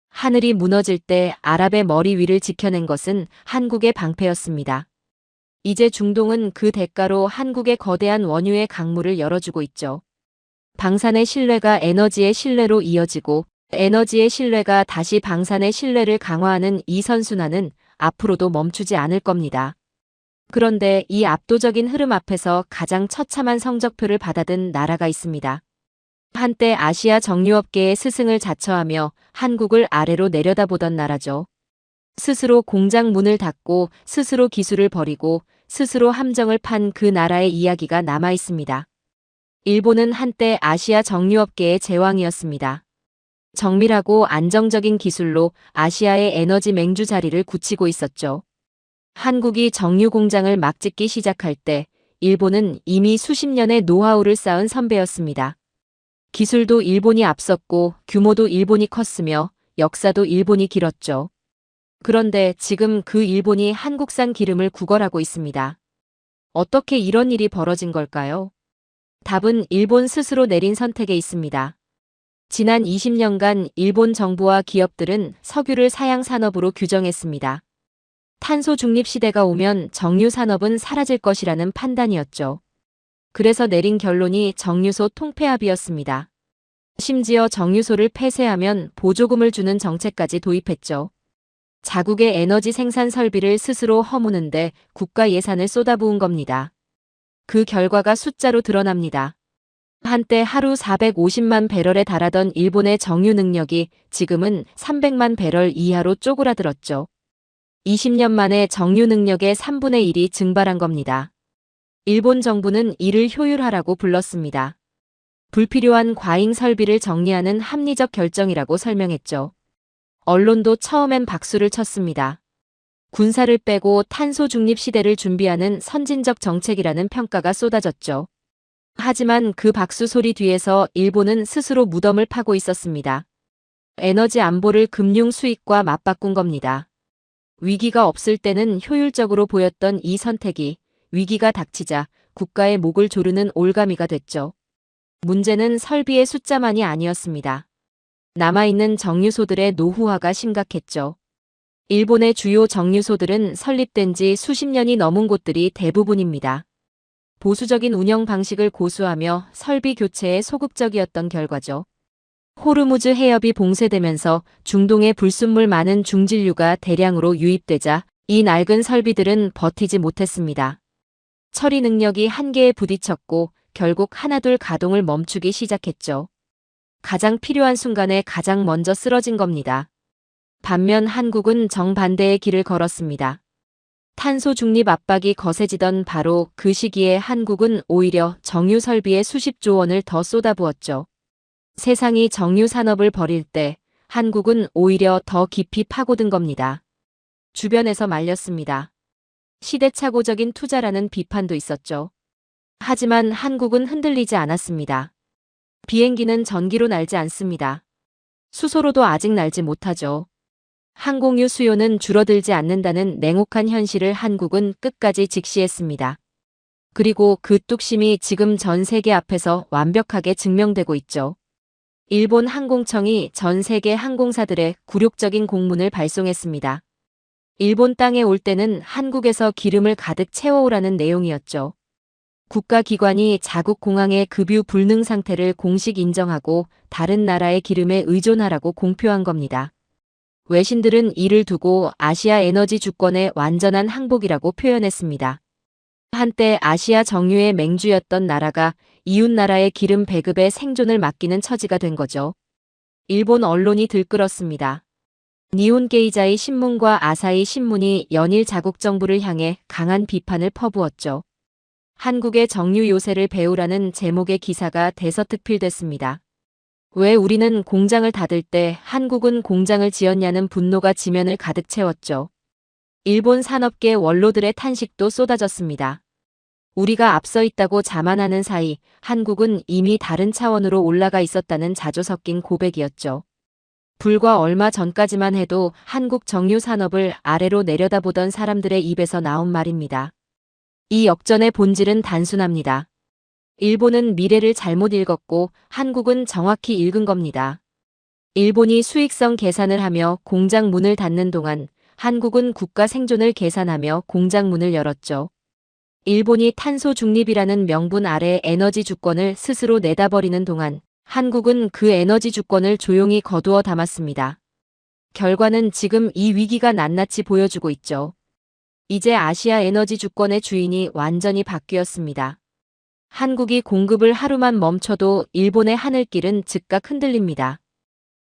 하늘이 무너질 때 아랍의 머리 위를 지켜낸 것은 한국의 방패였습니다. 이제 중동은 그 대가로 한국의 거대한 원유의 강물을 열어주고 있죠. 방산의 신뢰가 에너지의 신뢰로 이어지고 에너지의 신뢰가 다시 방산의 신뢰를 강화하는 이 선순환은 앞으로도 멈추지 않을 겁니다. 그런데 이 압도적인 흐름 앞에서 가장 처참한 성적표를 받아든 나라가 있습니다. 한때 아시아 정유업계의 스승을 자처하며 한국을 아래로 내려다보던 나라죠. 스스로 공장 문을 닫고 스스로 기술을 버리고 스스로 함정을 판 그 나라의 이야기가 남아 있습니다. 일본은 한때 아시아 정유업계의 제왕이었습니다. 정밀하고 안정적인 기술로 아시아의 에너지 맹주 자리를 굳히고 있었죠. 한국이 정유 공장을 막 짓기 시작할 때 일본은 이미 수십 년의 노하우를 쌓은 선배였습니다. 기술도 일본이 앞섰고 규모도 일본이 컸으며 역사도 일본이 길었죠. 그런데 지금 그 일본이 한국산 기름을 구걸하고 있습니다. 어떻게 이런 일이 벌어진 걸까요? 답은 일본 스스로 내린 선택에 있습니다. 지난 20년간 일본 정부와 기업들은 석유를 사양 산업으로 규정했습니다. 탄소 중립 시대가 오면 정유 산업은 사라질 것이라는 판단이었죠. 그래서 내린 결론이 정유소 통폐합이었습니다. 심지어 정유소를 폐쇄하면 보조금을 주는 정책까지 도입했죠. 자국의 에너지 생산 설비를 스스로 허무는데 국가 예산을 쏟아부은 겁니다. 그 결과가 숫자로 드러납니다. 한때 하루 450만 배럴에 달하던 일본의 정유 능력이 지금은 300만 배럴 이하로 쪼그라들었죠. 20년 만에 정유 능력의 3분의 1이 증발한 겁니다. 일본 정부는 이를 효율화라고 불렀습니다. 불필요한 과잉 설비를 정리하는 합리적 결정이라고 설명했죠. 언론도 처음엔 박수를 쳤습니다. 군사를 빼고 탄소 중립 시대를 준비하는 선진적 정책이라는 평가가 쏟아졌죠. 하지만 그 박수 소리 뒤에서 일본은 스스로 무덤을 파고 있었습니다. 에너지 안보를 금융 수익과 맞바꾼 겁니다. 위기가 없을 때는 효율적으로 보였던 이 선택이 위기가 닥치자 국가의 목을 조르는 올가미가 됐죠. 문제는 설비의 숫자만이 아니었습니다. 남아있는 정유소들의 노후화가 심각했죠. 일본의 주요 정유소들은 설립된 지 수십 년이 넘은 곳들이 대부분입니다. 보수적인 운영 방식을 고수하며 설비 교체에 소극적이었던 결과죠. 호르무즈 해협이 봉쇄되면서 중동에 불순물 많은 중진류가 대량으로 유입되자 이 낡은 설비들은 버티지 못했습니다. 처리 능력이 한계에 부딪혔고 결국 하나둘 가동을 멈추기 시작했죠. 가장 필요한 순간에 가장 먼저 쓰러진 겁니다. 반면 한국은 정반대의 길을 걸었습니다. 탄소 중립 압박이 거세지던 바로 그 시기에 한국은 오히려 정유 설비에 수십조 원을 더 쏟아부었죠. 세상이 정유 산업을 버릴 때 한국은 오히려 더 깊이 파고든 겁니다. 주변에서 말렸습니다. 시대착오적인 투자라는 비판도 있었죠. 하지만 한국은 흔들리지 않았습니다. 비행기는 전기로 날지 않습니다. 수소로도 아직 날지 못하죠. 항공유 수요는 줄어들지 않는다는 냉혹한 현실을 한국은 끝까지 직시했습니다. 그리고 그 뚝심이 지금 전 세계 앞에서 완벽하게 증명되고 있죠. 일본 항공청이 전 세계 항공사들의 굴욕적인 공문을 발송했습니다. 일본 땅에 올 때는 한국에서 기름을 가득 채워오라는 내용이었죠. 국가기관이 자국 공항의 급유 불능 상태를 공식 인정하고 다른 나라의 기름에 의존하라고 공표한 겁니다. 외신들은 이를 두고 아시아 에너지 주권의 완전한 항복이라고 표현했습니다. 한때 아시아 정유의 맹주였던 나라가 이웃 나라의 기름 배급에 생존을 맡기는 처지가 된 거죠. 일본 언론이 들끓었습니다. 니혼 게이자이 신문과 아사히 신문이 연일 자국 정부를 향해 강한 비판을 퍼부었죠. 한국의 정유 요새를 배우라는 제목의 기사가 대서특필됐습니다. 왜 우리는 공장을 닫을 때 한국은 공장을 지었냐는 분노가 지면을 가득 채웠죠. 일본 산업계 원로들의 탄식도 쏟아졌습니다. 우리가 앞서 있다고 자만하는 사이 한국은 이미 다른 차원으로 올라가 있었다는 자조 섞인 고백이었죠. 불과 얼마 전까지만 해도 한국 정유 산업을 아래로 내려다보던 사람들의 입에서 나온 말입니다. 이 역전의 본질은 단순합니다. 일본은 미래를 잘못 읽었고 한국은 정확히 읽은 겁니다. 일본이 수익성 계산을 하며 공장 문을 닫는 동안 한국은 국가 생존을 계산하며 공장 문을 열었죠. 일본이 탄소 중립이라는 명분 아래 에너지 주권을 스스로 내다버리는 동안 한국은 그 에너지 주권을 조용히 거두어 담았습니다. 결과는 지금 이 위기가 낱낱이 보여주고 있죠. 이제 아시아 에너지 주권의 주인이 완전히 바뀌었습니다. 한국이 공급을 하루만 멈춰도 일본의 하늘길은 즉각 흔들립니다.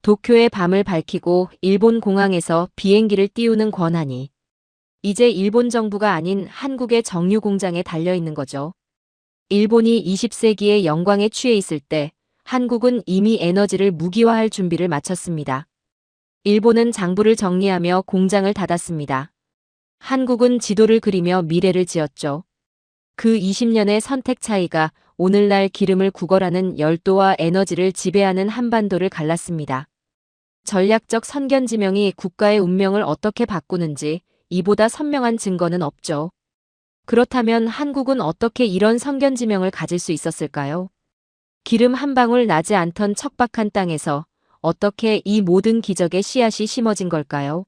도쿄의 밤을 밝히고 일본 공항에서 비행기를 띄우는 권한이 이제 일본 정부가 아닌 한국의 정유 공장에 달려 있는 거죠. 일본이 20세기의 영광에 취해 있을 때 한국은 이미 에너지를 무기화할 준비를 마쳤습니다. 일본은 장부를 정리하며 공장을 닫았습니다. 한국은 지도를 그리며 미래를 지었죠. 그 20년의 선택 차이가 오늘날 기름을 구걸하는 열도와 에너지를 지배하는 한반도를 갈랐습니다. 전략적 선견지명이 국가의 운명을 어떻게 바꾸는지 이보다 선명한 증거는 없죠. 그렇다면 한국은 어떻게 이런 선견지명을 가질 수 있었을까요? 기름 한 방울 나지 않던 척박한 땅에서 어떻게 이 모든 기적의 씨앗이 심어진 걸까요?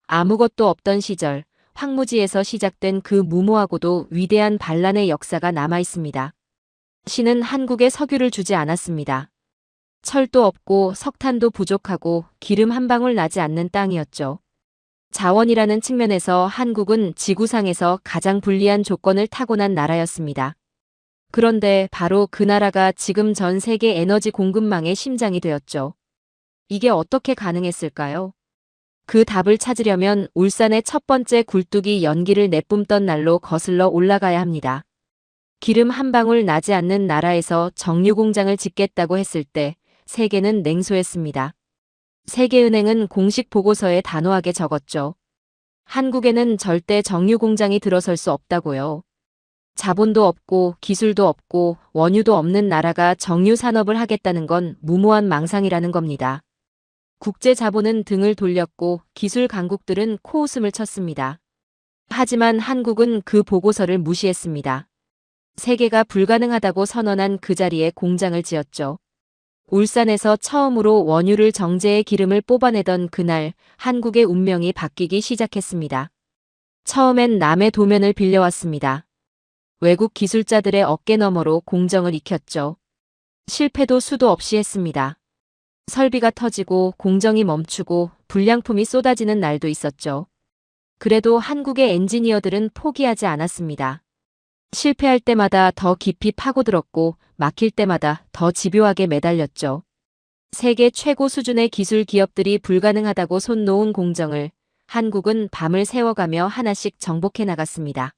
아무것도 없던 시절, 황무지에서 시작된 그 무모하고도 위대한 반란의 역사가 남아 있습니다. 신은 한국에 석유를 주지 않았습니다. 철도 없고 석탄도 부족하고 기름 한 방울 나지 않는 땅이었죠. 자원이라는 측면에서 한국은 지구상에서 가장 불리한 조건을 타고난 나라였습니다. 그런데 바로 그 나라가 지금 전 세계 에너지 공급망의 심장이 되었죠. 이게 어떻게 가능했을까요? 그 답을 찾으려면 울산의 첫 번째 굴뚝이 연기를 내뿜던 날로 거슬러 올라가야 합니다. 기름 한 방울 나지 않는 나라에서 정유 공장을 짓겠다고 했을 때 세계는 냉소했습니다. 세계은행은 공식 보고서에 단호하게 적었죠. 한국에는 절대 정유 공장이 들어설 수 없다고요. 자본도 없고 기술도 없고 원유도 없는 나라가 정유 산업을 하겠다는 건 무모한 망상이라는 겁니다. 국제 자본은 등을 돌렸고 기술 강국들은 코웃음을 쳤습니다. 하지만 한국은 그 보고서를 무시했습니다. 세계가 불가능하다고 선언한 그 자리에 공장을 지었죠. 울산에서 처음으로 원유를 정제해 기름을 뽑아내던 그날 한국의 운명이 바뀌기 시작했습니다. 처음엔 남의 도면을 빌려왔습니다. 외국 기술자들의 어깨 너머로 공정을 익혔죠. 실패도 수도 없이 했습니다. 설비가 터지고 공정이 멈추고 불량품이 쏟아지는 날도 있었죠. 그래도 한국의 엔지니어들은 포기하지 않았습니다. 실패할 때마다 더 깊이 파고들었고 막힐 때마다 더 집요하게 매달렸죠. 세계 최고 수준의 기술 기업들이 불가능하다고 손 놓은 공정을 한국은 밤을 새워가며 하나씩 정복해 나갔습니다.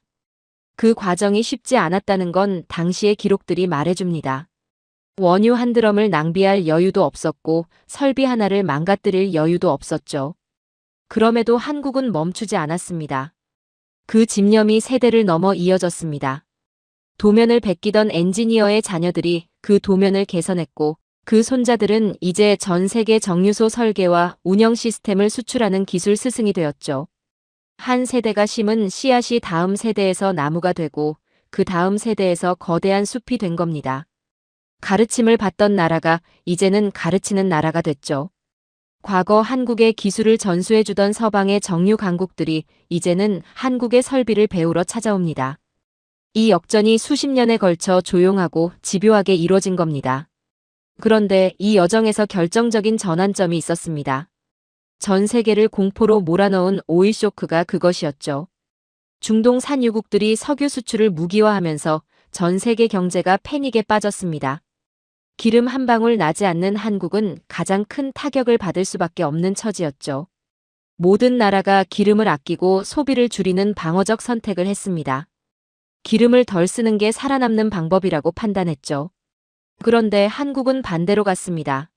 그 과정이 쉽지 않았다는 건 당시의 기록들이 말해줍니다. 원유 한 드럼을 낭비할 여유도 없었고 설비 하나를 망가뜨릴 여유도 없었죠. 그럼에도 한국은 멈추지 않았습니다. 그 집념이 세대를 넘어 이어졌습니다. 도면을 베끼던 엔지니어의 자녀들이 그 도면을 개선했고 그 손자들은 이제 전 세계 정유소 설계와 운영 시스템을 수출하는 기술 스승이 되었죠. 한 세대가 심은 씨앗이 다음 세대에서 나무가 되고 그 다음 세대에서 거대한 숲이 된 겁니다. 가르침을 받던 나라가 이제는 가르치는 나라가 됐죠. 과거 한국의 기술을 전수해주던 서방의 정유 강국들이 이제는 한국의 설비를 배우러 찾아옵니다. 이 역전이 수십 년에 걸쳐 조용하고 집요하게 이루어진 겁니다. 그런데 이 여정에서 결정적인 전환점이 있었습니다. 전 세계를 공포로 몰아넣은 오일 쇼크가 그것이었죠. 중동 산유국들이 석유 수출을 무기화하면서 전 세계 경제가 패닉에 빠졌습니다. 기름 한 방울 나지 않는 한국은 가장 큰 타격을 받을 수밖에 없는 처지였죠. 모든 나라가 기름을 아끼고 소비를 줄이는 방어적 선택을 했습니다. 기름을 덜 쓰는 게 살아남는 방법이라고 판단했죠. 그런데 한국은 반대로 갔습니다.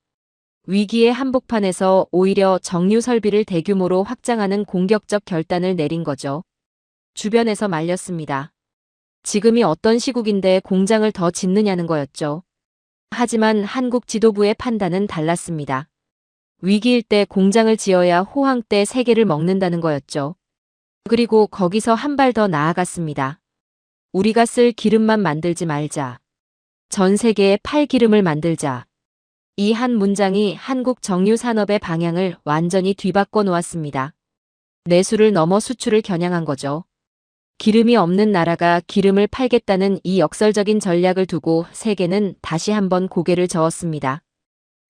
위기의 한복판에서 오히려 정유 설비를 대규모로 확장하는 공격적 결단을 내린 거죠. 주변에서 말렸습니다. 지금이 어떤 시국인데 공장을 더 짓느냐는 거였죠. 하지만 한국 지도부의 판단은 달랐습니다. 위기일 때 공장을 지어야 호황 때 세계를 먹는다는 거였죠. 그리고 거기서 한 발 더 나아갔습니다. 우리가 쓸 기름만 만들지 말자. 전 세계에 팔 기름을 만들자. 이 한 문장이 한국 정유 산업의 방향을 완전히 뒤바꿔 놓았습니다. 내수를 넘어 수출을 겨냥한 거죠. 기름이 없는 나라가 기름을 팔겠다는 이 역설적인 전략을 두고 세계는 다시 한번 고개를 저었습니다.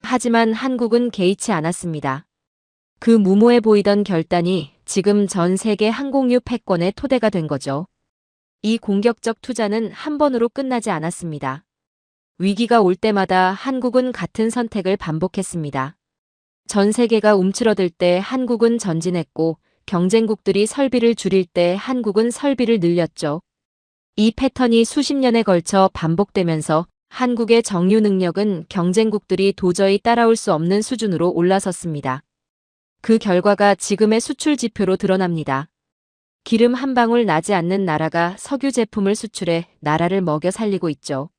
하지만 한국은 개의치 않았습니다. 그 무모해 보이던 결단이 지금 전 세계 항공유 패권의 토대가 된 거죠. 이 공격적 투자는 한 번으로 끝나지 않았습니다. 위기가 올 때마다 한국은 같은 선택을 반복했습니다. 전 세계가 움츠러들 때 한국은 전진했고 경쟁국들이 설비를 줄일 때 한국은 설비를 늘렸죠. 이 패턴이 수십 년에 걸쳐 반복되면서 한국의 정유 능력은 경쟁국들이 도저히 따라올 수 없는 수준으로 올라섰습니다. 그 결과가 지금의 수출 지표로 드러납니다. 기름 한 방울 나지 않는 나라가 석유 제품을 수출해 나라를 먹여 살리고 있죠.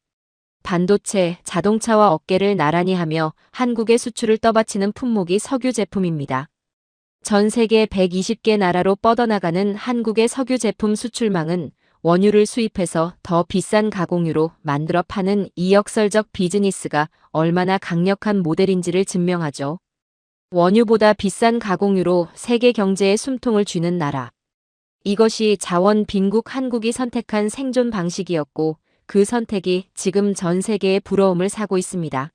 반도체, 자동차와 어깨를 나란히 하며 한국의 수출을 떠받치는 품목이 석유 제품입니다. 전 세계 120개 나라로 뻗어나가는 한국의 석유 제품 수출망은 원유를 수입해서 더 비싼 가공유로 만들어 파는 이 역설적 비즈니스가 얼마나 강력한 모델인지를 증명하죠. 원유보다 비싼 가공유로 세계 경제에 숨통을 쥐는 나라. 이것이 자원 빈국 한국이 선택한 생존 방식이었고 그 선택이 지금 전 세계의 부러움을 사고 있습니다.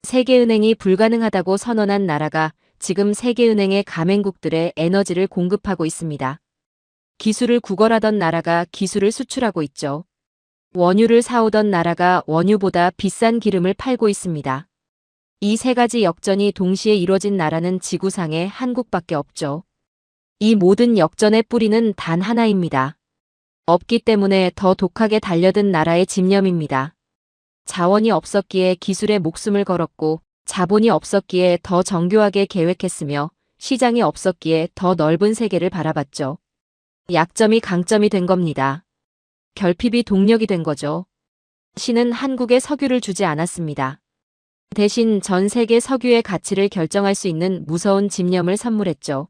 세계은행이 불가능하다고 선언한 나라가 지금 세계은행의 가맹국들의 에너지를 공급하고 있습니다. 기술을 구걸하던 나라가 기술을 수출하고 있죠. 원유를 사오던 나라가 원유보다 비싼 기름을 팔고 있습니다. 이 세 가지 역전이 동시에 이뤄진 나라는 지구상에 한국밖에 없죠. 이 모든 역전의 뿌리는 단 하나입니다. 없기 때문에 더 독하게 달려든 나라의 집념입니다. 자원이 없었기에 기술에 목숨을 걸었고 자본이 없었기에 더 정교하게 계획했으며 시장이 없었기에 더 넓은 세계를 바라봤죠. 약점이 강점이 된 겁니다. 결핍이 동력이 된 거죠. 신은 한국에 석유를 주지 않았습니다. 대신 전 세계 석유의 가치를 결정할 수 있는 무서운 집념을 선물했죠.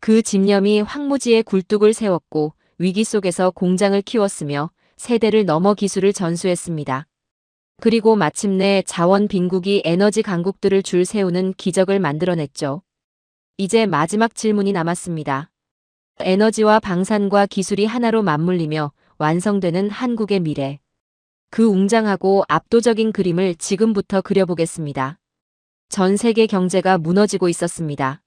그 집념이 황무지에 굴뚝을 세웠고 위기 속에서 공장을 키웠으며 세대를 넘어 기술을 전수했습니다. 그리고 마침내 자원 빈국이 에너지 강국들을 줄 세우는 기적을 만들어냈죠. 이제 마지막 질문이 남았습니다. 에너지와 방산과 기술이 하나로 맞물리며 완성되는 한국의 미래. 그 웅장하고 압도적인 그림을 지금부터 그려보겠습니다. 전 세계 경제가 무너지고 있었습니다.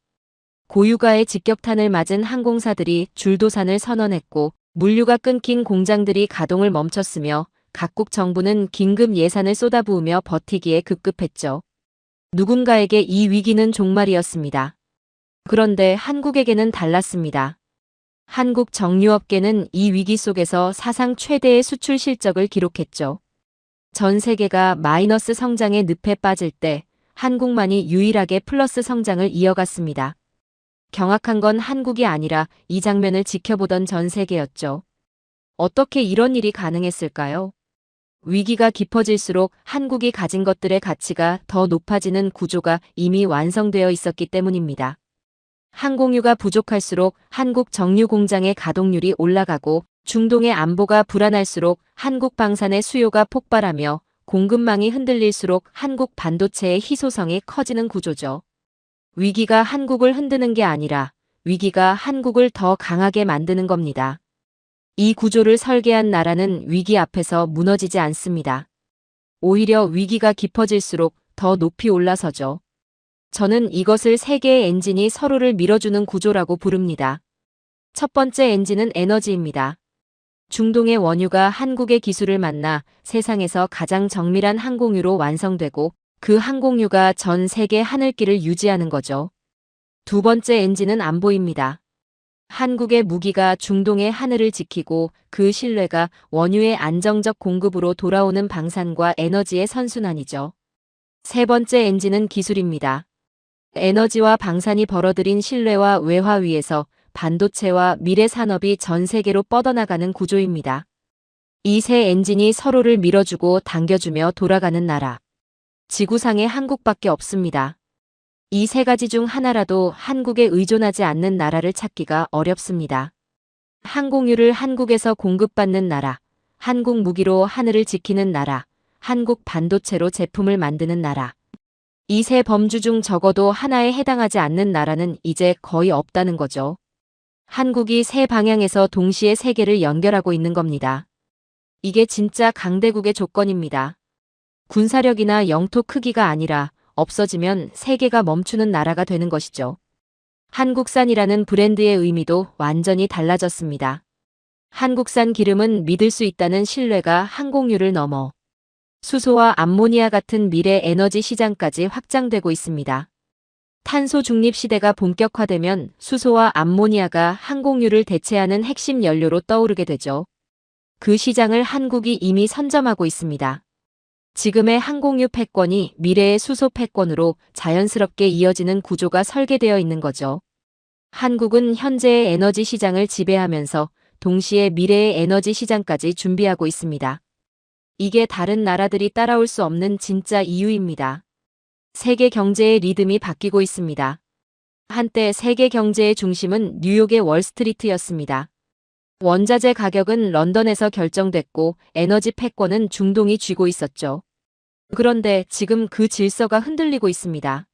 고유가의 직격탄을 맞은 항공사들이 줄도산을 선언했고 물류가 끊긴 공장들이 가동을 멈췄으며 각국 정부는 긴급 예산을 쏟아부으며 버티기에 급급했죠. 누군가에게 이 위기는 종말이었습니다. 그런데 한국에게는 달랐습니다. 한국 정유업계는 이 위기 속에서 사상 최대의 수출 실적을 기록했죠. 전 세계가 마이너스 성장의 늪에 빠질 때 한국만이 유일하게 플러스 성장을 이어갔습니다. 경악한 건 한국이 아니라 이 장면을 지켜보던 전 세계였죠. 어떻게 이런 일이 가능했을까요? 위기가 깊어질수록 한국이 가진 것들의 가치가 더 높아지는 구조가 이미 완성되어 있었기 때문입니다. 항공유가 부족할수록 한국 정유 공장의 가동률이 올라가고 중동의 안보가 불안할수록 한국 방산의 수요가 폭발하며 공급망이 흔들릴수록 한국 반도체의 희소성이 커지는 구조죠. 위기가 한국을 흔드는 게 아니라 위기가 한국을 더 강하게 만드는 겁니다. 이 구조를 설계한 나라는 위기 앞에서 무너지지 않습니다. 오히려 위기가 깊어질수록 더 높이 올라서죠. 저는 이것을 세 개의 엔진이 서로를 밀어주는 구조라고 부릅니다. 첫 번째 엔진은 에너지입니다. 중동의 원유가 한국의 기술을 만나 세상에서 가장 정밀한 항공유로 완성되고 그 항공유가 전 세계 하늘길을 유지하는 거죠. 두 번째 엔진은 안보입니다. 한국의 무기가 중동의 하늘을 지키고 그 신뢰가 원유의 안정적 공급으로 돌아오는 방산과 에너지의 선순환이죠. 세 번째 엔진은 기술입니다. 에너지와 방산이 벌어들인 신뢰와 외화 위에서 반도체와 미래 산업이 전 세계로 뻗어나가는 구조입니다. 이 세 엔진이 서로를 밀어주고 당겨주며 돌아가는 나라. 지구상에 한국밖에 없습니다. 이 세 가지 중 하나라도 한국에 의존하지 않는 나라를 찾기가 어렵습니다. 항공유를 한국에서 공급받는 나라, 한국 무기로 하늘을 지키는 나라, 한국 반도체로 제품을 만드는 나라. 이 세 범주 중 적어도 하나에 해당하지 않는 나라는 이제 거의 없다는 거죠. 한국이 세 방향에서 동시에 세계를 연결하고 있는 겁니다. 이게 진짜 강대국의 조건입니다. 군사력이나 영토 크기가 아니라 없어지면 세계가 멈추는 나라가 되는 것이죠. 한국산이라는 브랜드의 의미도 완전히 달라졌습니다. 한국산 기름은 믿을 수 있다는 신뢰가 항공유를 넘어 수소와 암모니아 같은 미래 에너지 시장까지 확장되고 있습니다. 탄소 중립 시대가 본격화되면 수소와 암모니아가 항공유를 대체하는 핵심 연료로 떠오르게 되죠. 그 시장을 한국이 이미 선점하고 있습니다. 지금의 항공유 패권이 미래의 수소 패권으로 자연스럽게 이어지는 구조가 설계되어 있는 거죠. 한국은 현재의 에너지 시장을 지배하면서 동시에 미래의 에너지 시장까지 준비하고 있습니다. 이게 다른 나라들이 따라올 수 없는 진짜 이유입니다. 세계 경제의 리듬이 바뀌고 있습니다. 한때 세계 경제의 중심은 뉴욕의 월스트리트였습니다. 원자재 가격은 런던에서 결정됐고 에너지 패권은 중동이 쥐고 있었죠. 그런데 지금 그 질서가 흔들리고 있습니다.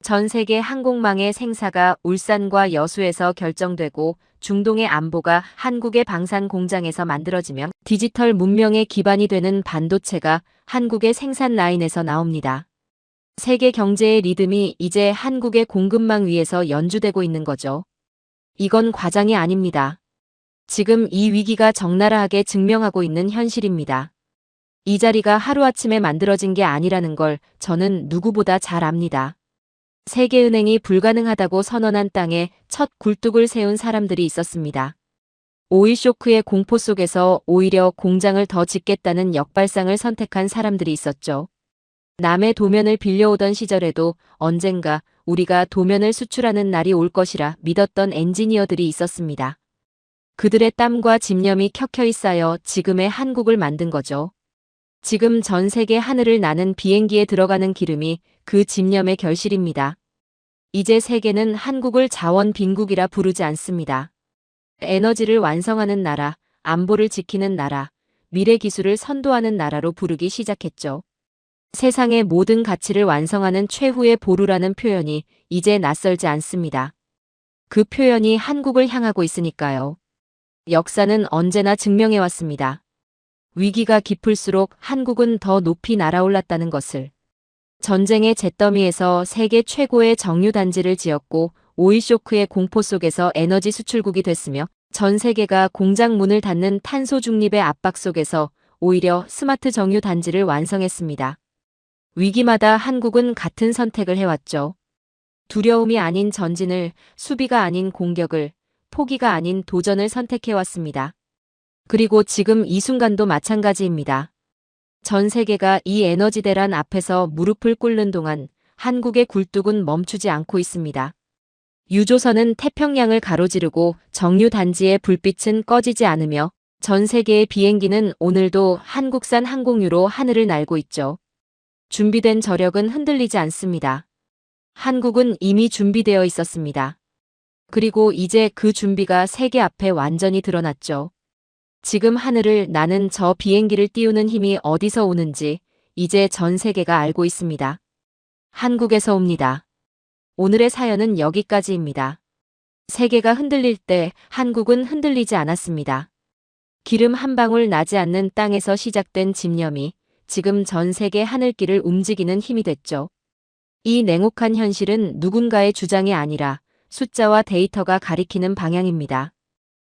전 세계 항공망의 생사가 울산과 여수에서 결정되고 중동의 안보가 한국의 방산 공장에서 만들어지며 디지털 문명의 기반이 되는 반도체가 한국의 생산 라인에서 나옵니다. 세계 경제의 리듬이 이제 한국의 공급망 위에서 연주되고 있는 거죠. 이건 과장이 아닙니다. 지금 이 위기가 적나라하게 증명하고 있는 현실입니다. 이 자리가 하루아침에 만들어진 게 아니라는 걸 저는 누구보다 잘 압니다. 세계은행이 불가능하다고 선언한 땅에 첫 굴뚝을 세운 사람들이 있었습니다. 오일 쇼크의 공포 속에서 오히려 공장을 더 짓겠다는 역발상을 선택한 사람들이 있었죠. 남의 도면을 빌려오던 시절에도 언젠가 우리가 도면을 수출하는 날이 올 것이라 믿었던 엔지니어들이 있었습니다. 그들의 땀과 집념이 켜켜이 쌓여 지금의 한국을 만든 거죠. 지금 전 세계 하늘을 나는 비행기에 들어가는 기름이 그 집념의 결실입니다. 이제 세계는 한국을 자원 빈국이라 부르지 않습니다. 에너지를 완성하는 나라, 안보를 지키는 나라, 미래 기술을 선도하는 나라로 부르기 시작했죠. 세상의 모든 가치를 완성하는 최후의 보루라는 표현이 이제 낯설지 않습니다. 그 표현이 한국을 향하고 있으니까요. 역사는 언제나 증명해왔습니다. 위기가 깊을수록 한국은 더 높이 날아올랐다는 것을. 전쟁의 잿더미에서 세계 최고의 정유단지를 지었고 오일쇼크의 공포 속에서 에너지 수출국이 됐으며 전 세계가 공장 문을 닫는 탄소 중립의 압박 속에서 오히려 스마트 정유단지를 완성했습니다. 위기마다 한국은 같은 선택을 해왔죠. 두려움이 아닌 전진을, 수비가 아닌 공격을, 포기가 아닌 도전을 선택해왔습니다. 그리고 지금 이 순간도 마찬가지입니다. 전 세계가 이 에너지 대란 앞에서 무릎을 꿇는 동안 한국의 굴뚝은 멈추지 않고 있습니다. 유조선은 태평양을 가로지르고 정유단지의 불빛은 꺼지지 않으며 전 세계의 비행기는 오늘도 한국산 항공유로 하늘을 날고 있죠. 준비된 저력은 흔들리지 않습니다. 한국은 이미 준비되어 있었습니다. 그리고 이제 그 준비가 세계 앞에 완전히 드러났죠. 지금 하늘을 나는 저 비행기를 띄우는 힘이 어디서 오는지 이제 전 세계가 알고 있습니다. 한국에서 옵니다. 오늘의 사연은 여기까지입니다. 세계가 흔들릴 때 한국은 흔들리지 않았습니다. 기름 한 방울 나지 않는 땅에서 시작된 집념이 지금 전 세계 하늘길을 움직이는 힘이 됐죠. 이 냉혹한 현실은 누군가의 주장이 아니라 숫자와 데이터가 가리키는 방향입니다.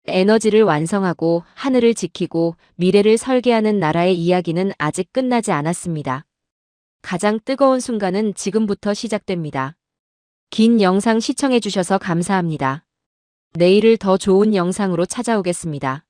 에너지를 완성하고 하늘을 지키고 미래를 설계하는 나라의 이야기는 아직 끝나지 않았습니다. 가장 뜨거운 순간은 지금부터 시작됩니다. 긴 영상 시청해주셔서 감사합니다. 내일을 더 좋은 영상으로 찾아오겠습니다.